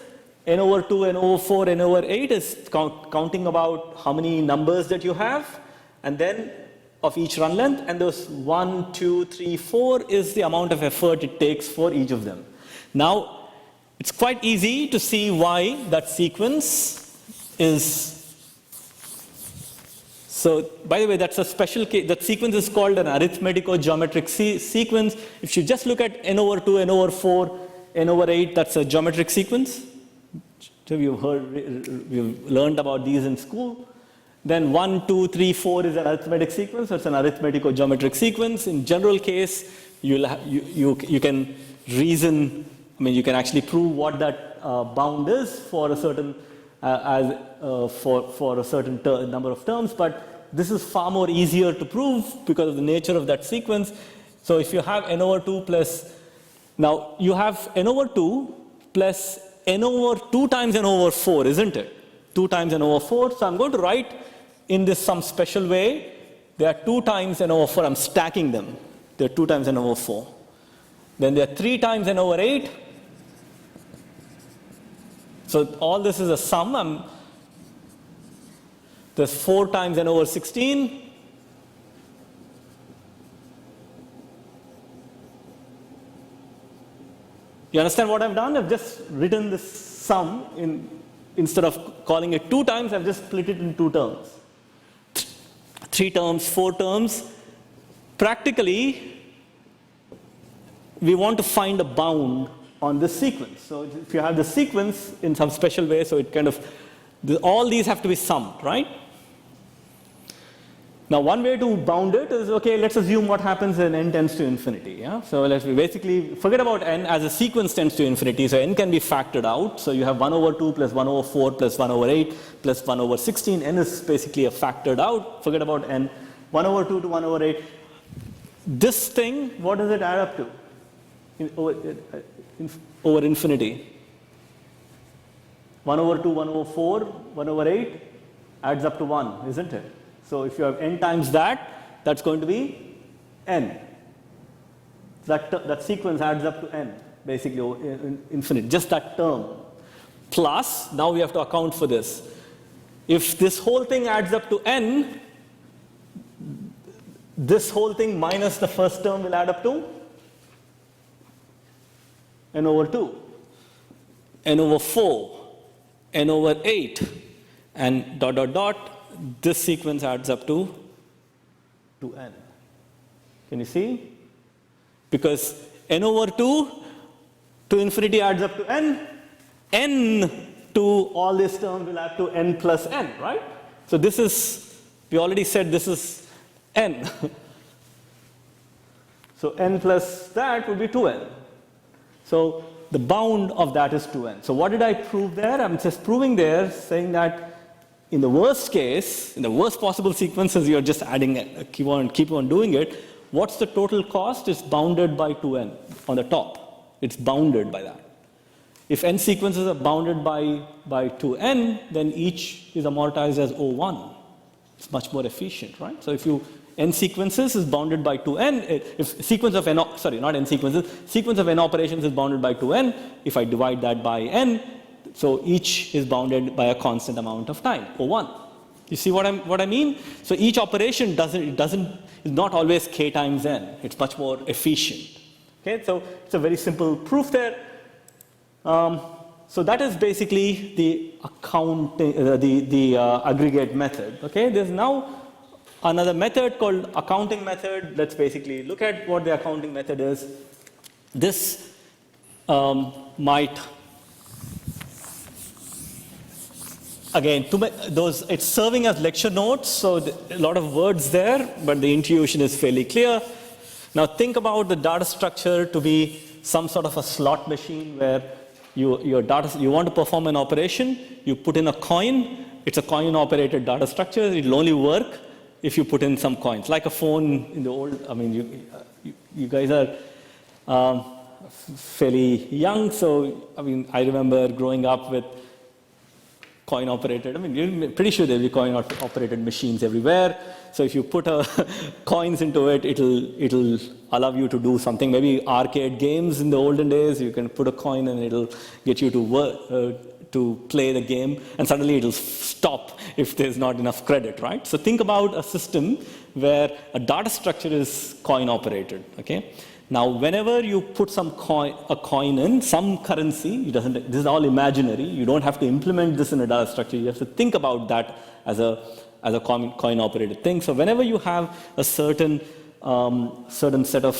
n over 2, n over 4, n over 8 is counting about how many numbers that you have, and then of each run length, and those 1, 2, 3, 4 is the amount of effort it takes for each of them. Now, it's quite easy to see why that sequence is. So, by the way, that's a special case. That sequence is called an arithmetico-geometric sequence. If you just look at n over 2, n over 4, n over 8, that's a geometric sequence. So we've learned about these in school. Then 1, 2, 3, 4 is an arithmetic sequence. So it's an arithmetico-geometric sequence. In general case, you can reason. I mean, you can actually prove what that bound is for a certain for a certain number of terms. But this is far more easier to prove because of the nature of that sequence. So if you have n over 2 plus, now you have n over 2 plus n over 2 times n over 4, isn't it? 2 times n over 4. So I'm going to write in this some special way. There are 2 times n over 4. I'm stacking them. There are 2 times n over 4. Then there are 3 times n over 8. So all this is a sum. There's 4 times n over 16. You understand what I've done? I've just written this sum instead of calling it 2 times, I've just split it in 2 terms. 3 terms, 4 terms. Practically, we want to find a bound on this sequence. So if you have the sequence in some special way, so it kind of, all these have to be summed, right? Now, one way to bound it is, okay, let's assume what happens when n tends to infinity. Yeah? So let's basically forget about n as a sequence tends to infinity. So n can be factored out. So you have 1 over 2 plus 1 over 4 plus 1 over 8 plus 1 over 16. N is basically a factored out. Forget about n. 1 over 2 to 1 over 8. This thing, what does it add up to over infinity? 1 over 2, 1 over 4, 1 over 8 adds up to 1, isn't it? So if you have n times that, that's going to be n. That sequence adds up to n, basically infinite, just that term. Plus, now we have to account for this. If this whole thing adds up to n, this whole thing minus the first term will add up to n over 2, n over 4, n over 8, and dot, dot, dot. This sequence adds up to n. Can you see? Because n over 2 to infinity adds up to n. N to all this term will add to n plus n, right? So this is, we already said this is n. So n plus that would be 2n. So the bound of that is 2n. So what did I prove there? I'm just proving there, saying that in the worst case, in the worst possible sequences, you're just adding it, keep on doing it. What's the total cost? Is bounded by 2n on the top. It's bounded by that. If n sequences are bounded by 2n, then each is amortized as O1. It's much more efficient, right? So if you n sequences is bounded by 2n, if sequence of n, sorry, not n sequences, sequence of n operations is bounded by 2n, if I divide that by n, so each is bounded by a constant amount of time, O1. You see what I mean? So each operation is not always k times n. It's much more efficient. Okay, so it's a very simple proof there. So that is basically the aggregate method. Okay, there's now another method called accounting method. Let's basically look at what the accounting method is. This might, again, it's serving as lecture notes, so a lot of words there, but the intuition is fairly clear. Now think about the data structure to be some sort of a slot machine where you want to perform an operation, you put in a coin, it's a coin-operated data structure, it'll only work if you put in some coins. Like a phone in the old, I mean, you guys are fairly young, so I mean, I remember growing up with coin-operated, I mean, you're pretty sure there'll be coin-operated machines everywhere. So if you put coins into it, it'll allow you to do something. Maybe arcade games in the olden days, you can put a coin and it'll get you to play the game, and suddenly it'll stop if there's not enough credit, right? So think about a system where a data structure is coin-operated, okay? Now, whenever you put a coin in, some currency, this is all imaginary, you don't have to implement this in a data structure, you have to think about that as a coin-operated thing. So whenever you have a certain set of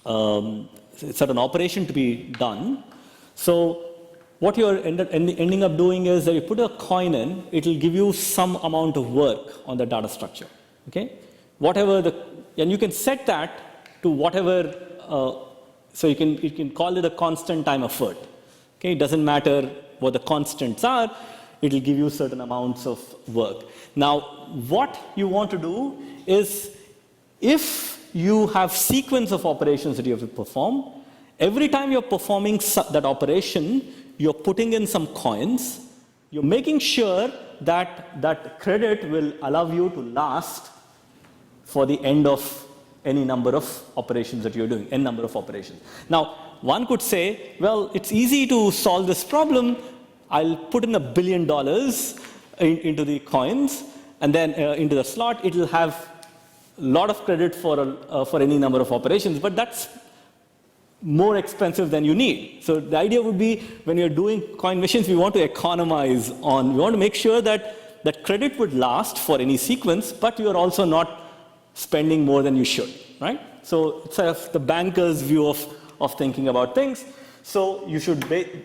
certain operation to be done, so what you're ending up doing is that you put a coin in, it'll give you some amount of work on the data structure, okay? And you can set that to whatever, so you can call it a constant time effort. Okay, it doesn't matter what the constants are, it'll give you certain amounts of work. Now, what you want to do is, if you have sequence of operations that you have to perform, every time you're performing that operation, you're putting in some coins, you're making sure that that credit will allow you to last for the end of any number of operations that you're doing, n number of operations. Now, one could say, well, it's easy to solve this problem. I'll put in $1 billion into the coins, and then into the slot, it'll have a lot of credit for any number of operations, but that's more expensive than you need. So the idea would be, when you're doing coin machines, we want to economize on, we want to make sure that that credit would last for any sequence, but you're also not spending more than you should, right? So it's sort of the banker's view of thinking about things. So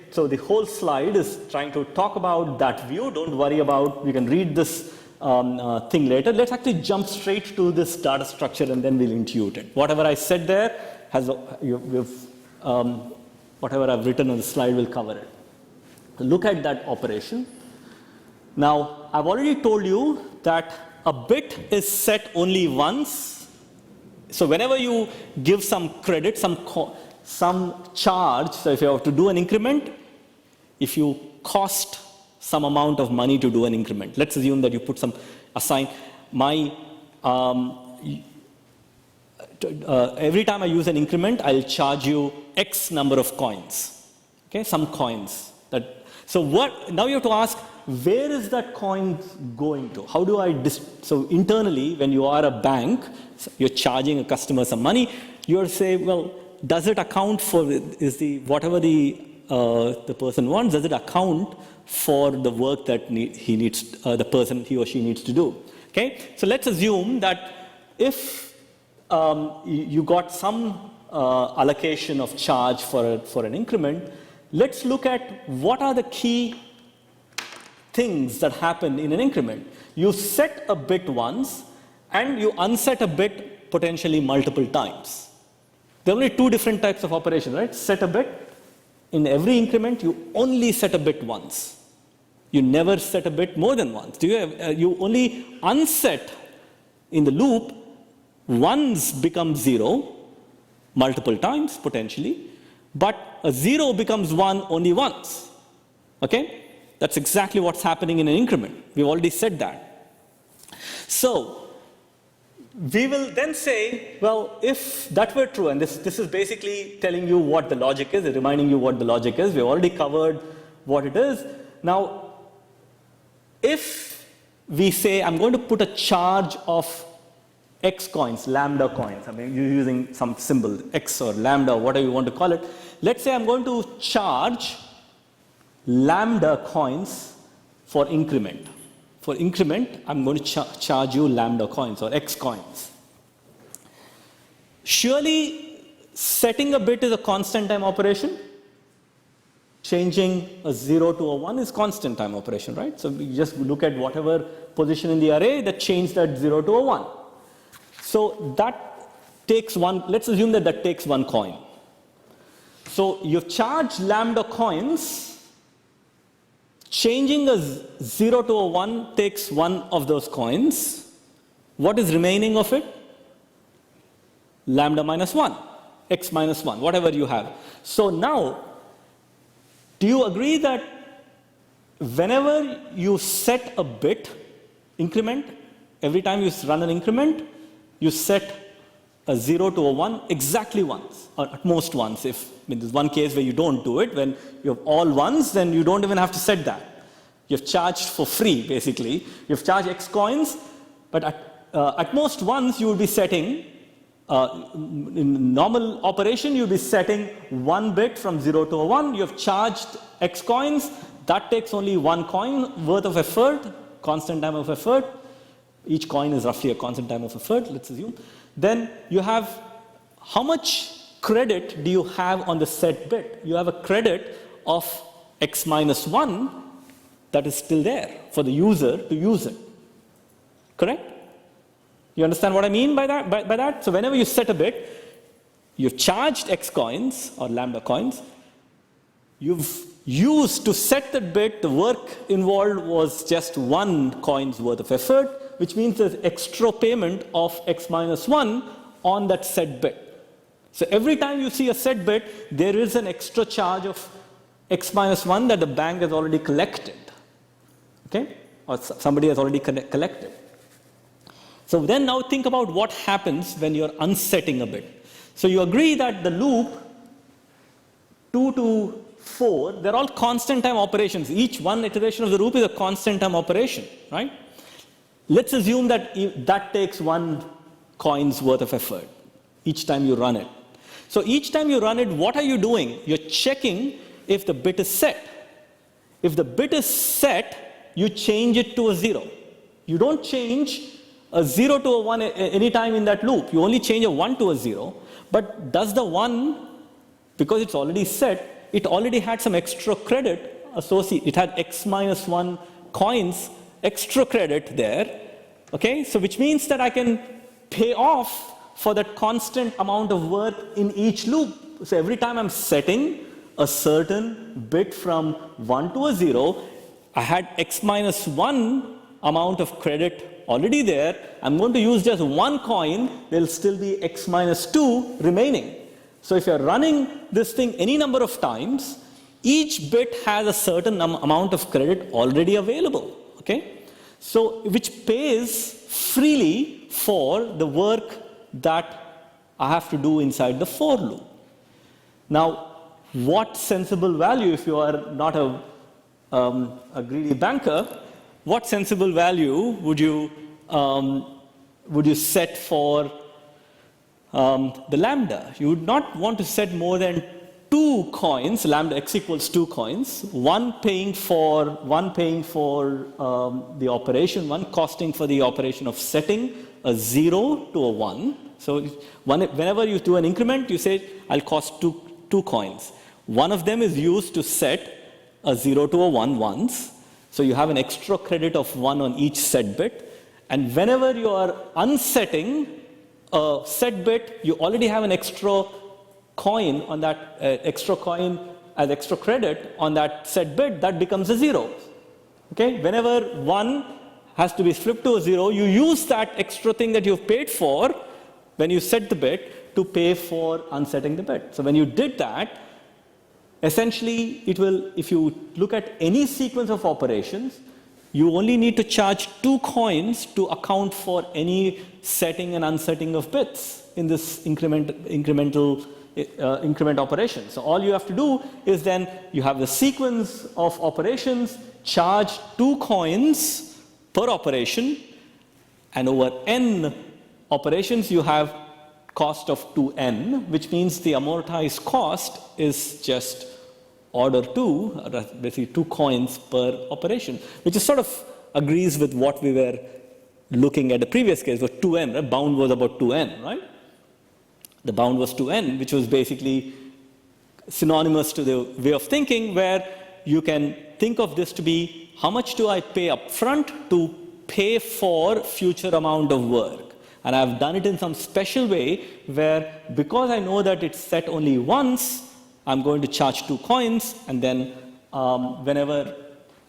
so the whole slide is trying to talk about that view. Don't worry about, you can read this thing later. Let's actually jump straight to this data structure and then we'll intuit it. Whatever I said there, whatever I've written on the slide will cover it. Look at that operation. Now, I've already told you that a bit is set only once. So whenever you give some credit, some charge, so if you have to do an increment, if you cost some amount of money to do an increment, let's assume that you put every time I use an increment, I'll charge you X number of coins, okay, some coins. Now you have to ask, where is that coin going to? How do so internally, when you are a bank, you're charging a customer some money, you're saying, well, does it account for, whatever the person wants, does it account for the work that he or she needs to do? Okay, so let's assume that if you got some allocation of charge for an increment, let's look at what are the key things that happen in an increment. You set a bit once and you unset a bit potentially multiple times. There are only two different types of operations, right? Set a bit. In every increment, you only set a bit once. You never set a bit more than once. You only unset in the loop. Ones become 0 multiple times potentially, but a 0 becomes 1 only once. Okay? That's exactly what's happening in an increment. We've already said that. So we will then say, well, if that were true, and this is basically telling you what the logic is, reminding you what the logic is. We've already covered what it is. Now, if we say, I'm going to put a charge of X coins, lambda coins, I mean, you're using some symbol, X or lambda, whatever you want to call it. Let's say I'm going to charge lambda coins for increment. For increment, I'm going to charge you lambda coins or X coins. Surely, setting a bit is a constant time operation. Changing a 0 to a 1 is constant time operation, right? So we just look at whatever position in the array that changed that 0 to a 1. So that takes one, let's assume that that takes one coin. So you've charged lambda coins. Changing a 0 to a 1 takes one of those coins. What is remaining of it? Lambda minus 1, X minus 1, whatever you have. So now, do you agree that whenever you set a bit increment, every time you run an increment, you set a 0 to a 1 exactly once, or at most once. If I mean, there's one case where you don't do it, when you have all ones, then you don't even have to set that. You've charged for free, basically. You've charged X coins, but at most once you will be setting, in normal operation, you'll be setting one bit from 0 to a 1. You have charged X coins. That takes only one coin worth of effort, constant time of effort. Each coin is roughly a constant time of effort, let's assume. Then you have, how much credit do you have on the set bit? You have a credit of X minus 1 that is still there for the user to use it. Correct? You understand what I mean by that? By that? So whenever you set a bit, you've charged X coins or lambda coins. You've used to set that bit, the work involved was just one coin's worth of effort, which means there's extra payment of X minus 1 on that set bit. So every time you see a set bit, there is an extra charge of X minus 1 that the bank has already collected. Okay? Or somebody has already collected. So then now think about what happens when you're unsetting a bit. So you agree that the loop 2 to 4, they're all constant time operations. Each one iteration of the loop is a constant time operation, right? Let's assume that that takes one coin's worth of effort each time you run it. So each time you run it, what are you doing? You're checking if the bit is set. If the bit is set, you change it to a 0. You don't change a 0 to a 1 any time in that loop. You only change a 1 to a 0. But does the 1, because it's already set, it already had some extra credit associated. It had X minus 1 coins, extra credit there. Okay, so which means that I can pay off for that constant amount of work in each loop. So every time I'm setting a certain bit from 1 to a 0, I had X minus 1 amount of credit already there. I'm going to use just one coin, there'll still be X minus 2 remaining. So if you're running this thing any number of times, each bit has a certain amount of credit already available. Okay? So which pays freely for the work that I have to do inside the for loop. Now, what sensible value, if you are not a greedy banker, what sensible value would you set for the lambda? You would not want to set more than 2 coins, lambda x equals 2 coins, one paying for the operation, one costing for the operation of setting a 0 to a 1. So whenever you do an increment, you say, I'll cost two coins. One of them is used to set a 0 to a 1 once. So you have an extra credit of 1 on each set bit. And whenever you are unsetting a set bit, you already have an extra coin on that, extra coin as extra credit on that set bit, that becomes a 0. Okay? Whenever 1 has to be flipped to a 0, you use that extra thing that you've paid for when you set the bit to pay for unsetting the bit. So when you did that, essentially it will, if you look at any sequence of operations, you only need to charge 2 coins to account for any setting and unsetting of bits in this increment operation. So all you have to do is then you have the sequence of operations, charge 2 coins per operation, and over n operations you have cost of 2n, which means the amortized cost is just order 2, basically 2 coins per operation, which is sort of agrees with what we were looking at the previous case, was 2n, right? Bound was about 2n, right? The bound was 2n, which was basically synonymous to the way of thinking where you can think of this to be how much do I pay up front to pay for future amount of work. And I've done it in some special way where because I know that it's set only once, I'm going to charge 2 coins, and then whenever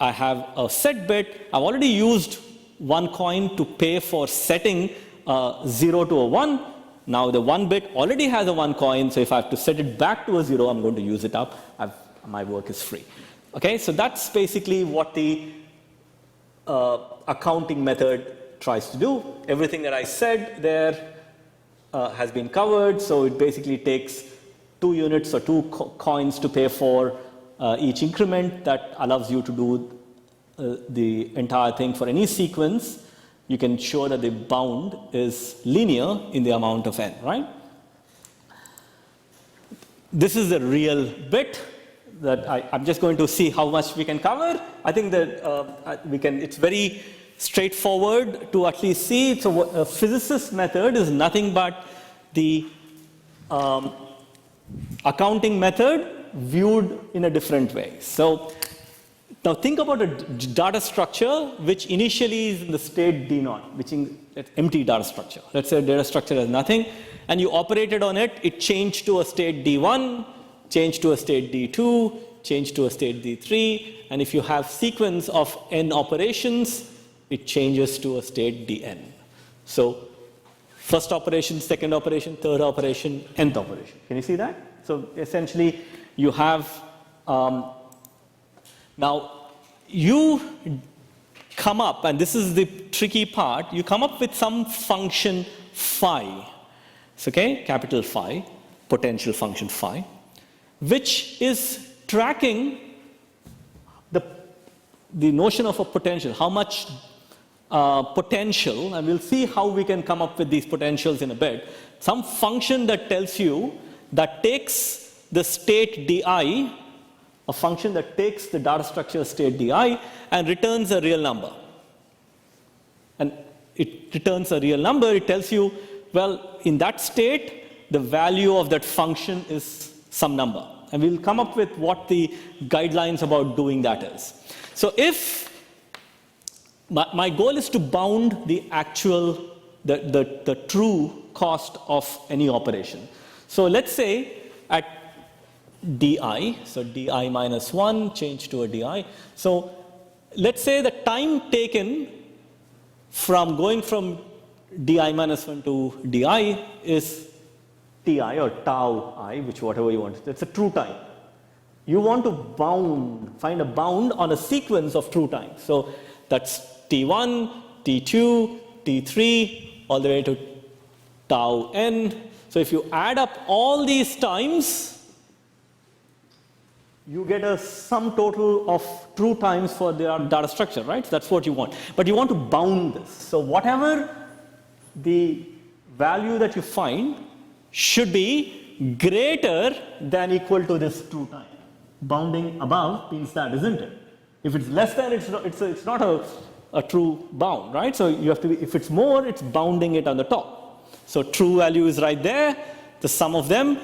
I have a set bit, I've already used 1 coin to pay for setting 0 to a 1. Now the 1 bit already has a 1 coin, so if I have to set it back to a 0, I'm going to use it up. My work is free. Okay, so that's basically what the accounting method tries to do. Everything that I said there has been covered, so it basically takes 2 units or 2 coins to pay for each increment. That allows you to do the entire thing for any sequence. You can show that the bound is linear in the amount of n, right? This is the real bit that I'm just going to see how much we can cover. I think that it's very straightforward to at least see. So a physicist method is nothing but the accounting method viewed in a different way. So now think about a data structure which initially is in the state D0, which is an empty data structure. Let's say a data structure has nothing, and you operated on it, it changed to a state D1, changed to a state D2, changed to a state D3, and if you have sequence of n operations, it changes to a state Dn. So first operation, second operation, third operation, nth operation. Can you see that? So essentially you have, now you come up, and this is the tricky part, you come up with some function phi. It's okay, capital phi, potential function phi, which is tracking the notion of a potential, how much potential, and we'll see how we can come up with these potentials in a bit. Some function that tells you, that takes the state di, a function that takes the data structure state di and returns a real number. And it returns a real number, it tells you, well, in that state, the value of that function is some number. And we'll come up with what the guidelines about doing that is. So if my goal is to bound the actual, the true cost of any operation. So let's say at di, so di minus 1 change to a di. So let's say the time taken from going from di minus 1 to di is ti or tau I, which whatever you want. It's a true time. You want to bound, find a bound on a sequence of true time. So that's t1, t2, t3, all the way to tau n. So if you add up all these times, you get a sum total of true times for the data structure, right? That's what you want. But you want to bound this. So whatever the value that you find should be greater than equal to this true time. Bounding above means that, isn't it? If it's less than, it's not a true bound, right? So you have to be, if it's more, it's bounding it on the top. So true value is right there, the sum of them.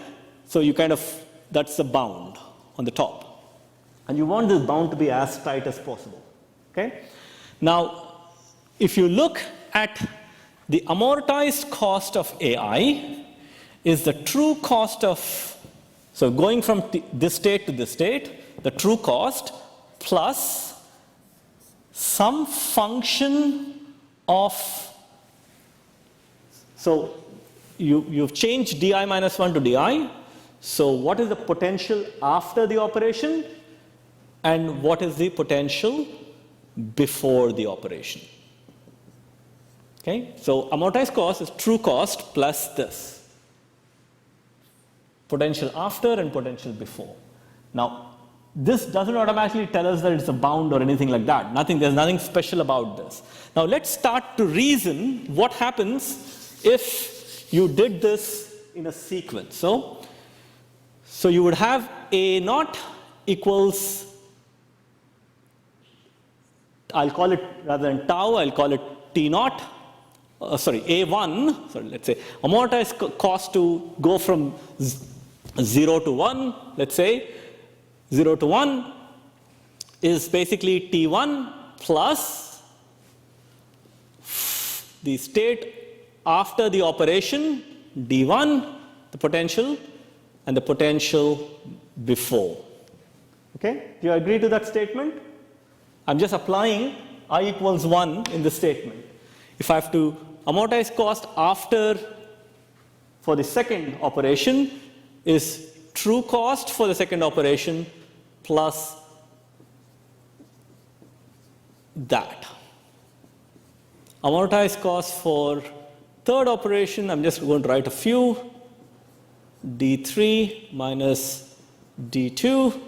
So you kind of, that's the bound on the top. And you want this bound to be as tight as possible, okay? Now, if you look at the amortized cost of AI is the true cost of, so going from this state to this state, the true cost plus some function of, so you've changed di minus 1 to di, So what is the potential after the operation and what is the potential before the operation? Okay, so amortized cost is true cost plus this. Potential after and potential before. Now, this doesn't automatically tell us that it's a bound or anything like that. There's nothing special about this. Now, let's start to reason what happens if you did this in a sequence. So you would have A naught equals, I'll call it, rather than tau, I'll call it T naught. A1, let's say amortized cost to go from 0 to 1, let's say 0 to 1 is basically T1 plus the state after the operation, D1, the potential, and the potential before. Okay, do you agree to that statement? I'm just applying I equals 1 in the statement. If I have to amortize cost after for the second operation is true cost for the second operation plus that. Amortized cost for third operation, I'm just going to write a few, D3 minus D2.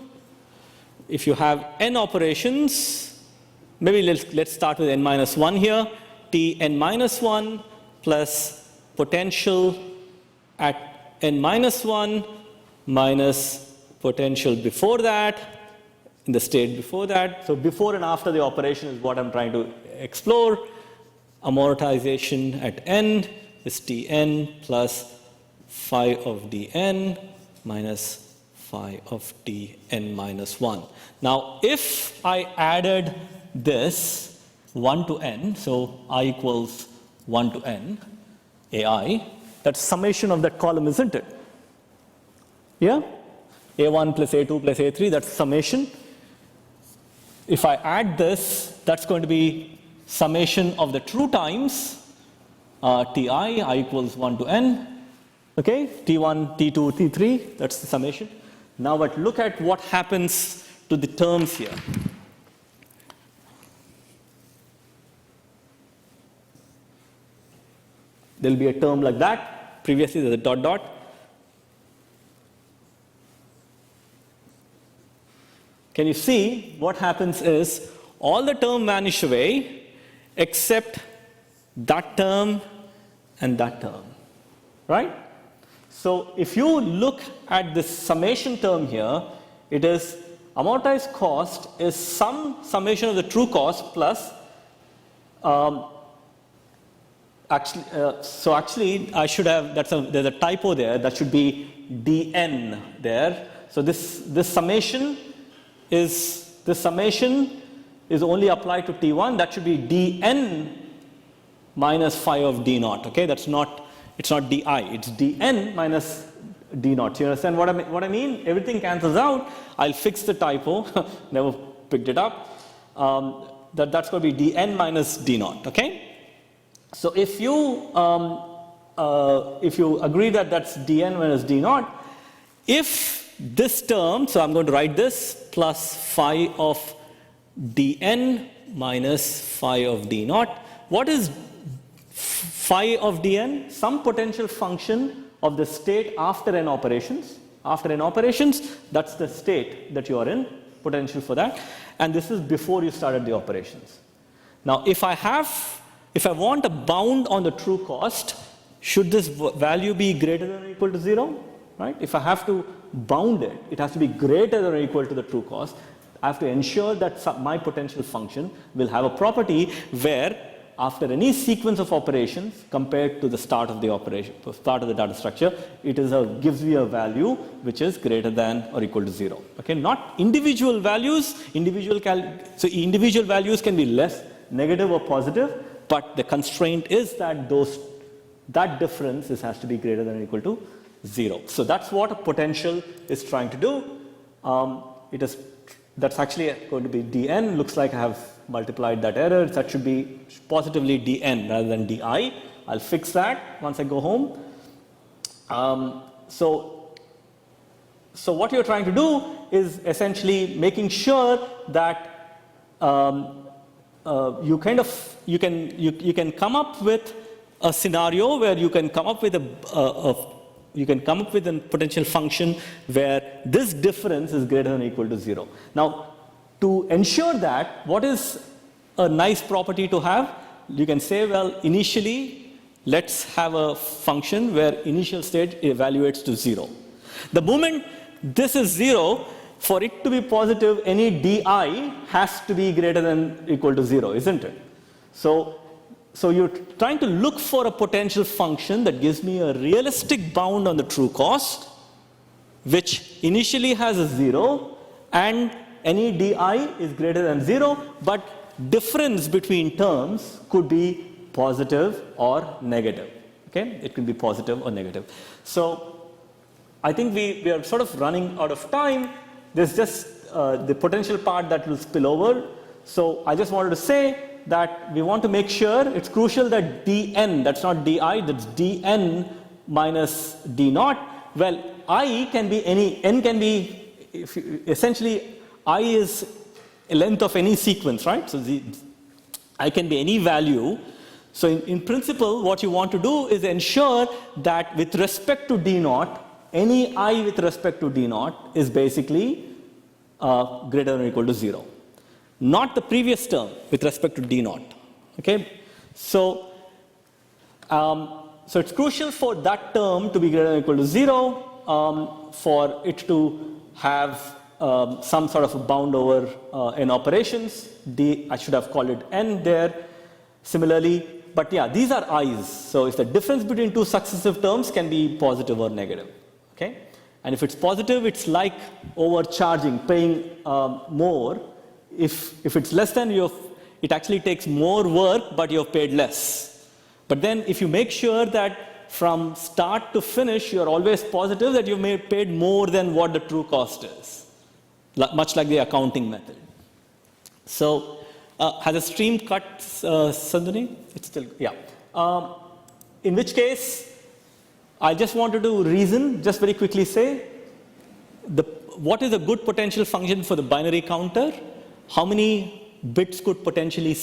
If you have n operations, maybe let's start with n minus 1 here. Tn minus 1 plus potential at n minus 1 minus potential before that, in the state before that. So before and after the operation is what I'm trying to explore. Amortization at n is Tn plus phi of dn minus phi of Tn minus 1. Now, if I added this 1 to n, so I equals 1 to n, ai, that's summation of that column, isn't it? Yeah? a1 plus a2 plus a3, that's summation. If I add this, that's going to be summation of the true times, ti, I equals 1 to n, okay? T1, T2, T3, that's the summation. Now, but look at what happens to the terms here. There'll be a term like that. Previously, there's a dot dot. Can you see what happens is all the term vanish away except that term and that term, right? So if you look at this summation term here, it is amortized cost is some summation of the true cost plus actually I should have, there's a typo there, that should be dn there. So this summation is only applied to T1, that should be dn minus phi of d naught, okay? It's not di, it's dn minus d naught. You understand what I mean? Everything cancels out. I'll fix the typo, never picked it up. That's going to be dn minus d naught, okay? So if you agree that that's dn minus d naught, if this term, so I'm going to write this plus phi of dn minus phi of d naught. What is phi of dn? Some potential function of the state after n operations. After n operations, that's the state that you are in, potential for that. And this is before you started the operations. Now, if I want a bound on the true cost, should this value be greater than or equal to 0? Right? If I have to bound it, it has to be greater than or equal to the true cost. I have to ensure that my potential function will have a property where after any sequence of operations compared to the start of the operation, start of the data structure, it gives me a value which is greater than or equal to 0. Okay, not individual values. So individual values can be less negative or positive, but the constraint is that that difference has to be greater than or equal to 0. So that's what a potential is trying to do. That's actually going to be dn. Looks like I have multiplied that error. That should be positively dn rather than di. I'll fix that once I go home. So So what you're trying to do is essentially making sure that you can come up with a scenario where you can come up with a potential function where this difference is greater than or equal to 0. Now, to ensure that, what is a nice property to have? You can say, well, initially, let's have a function where initial state evaluates to 0. The moment this is 0, for it to be positive, any di has to be greater than or equal to 0, isn't it? So you're trying to look for a potential function that gives me a realistic bound on the true cost, which initially has a 0, and any di is greater than 0, but difference between terms could be positive or negative. Okay? It can be positive or negative. So I think we are sort of running out of time. There's just the potential part that will spill over. So I just wanted to say that we want to make sure it's crucial that dn, that's not di, that's dn minus d naught. Well, I can be any, n can be, essentially I is a length of any sequence, right? So I can be any value. So in principle, what you want to do is ensure that with respect to d naught, any I with respect to d naught is basically greater than or equal to 0. Not the previous term with respect to d naught. Okay? So it's crucial for that term to be greater than or equal to 0, for it to have some sort of a bound over n operations. I should have called it n there. Similarly, but yeah, these are i's. So if the difference between two successive terms can be positive or negative. Okay? And if it's positive, it's like overcharging, paying more. If it's less than, it actually takes more work, but you've paid less. But then if you make sure that from start to finish, you're always positive that you've paid more than what the true cost is, much like the accounting method. So has a stream cut, Sandhani? It's still, yeah. In which case, I just wanted to reason, just very quickly say, what is a good potential function for the binary counter? How many bits could potentially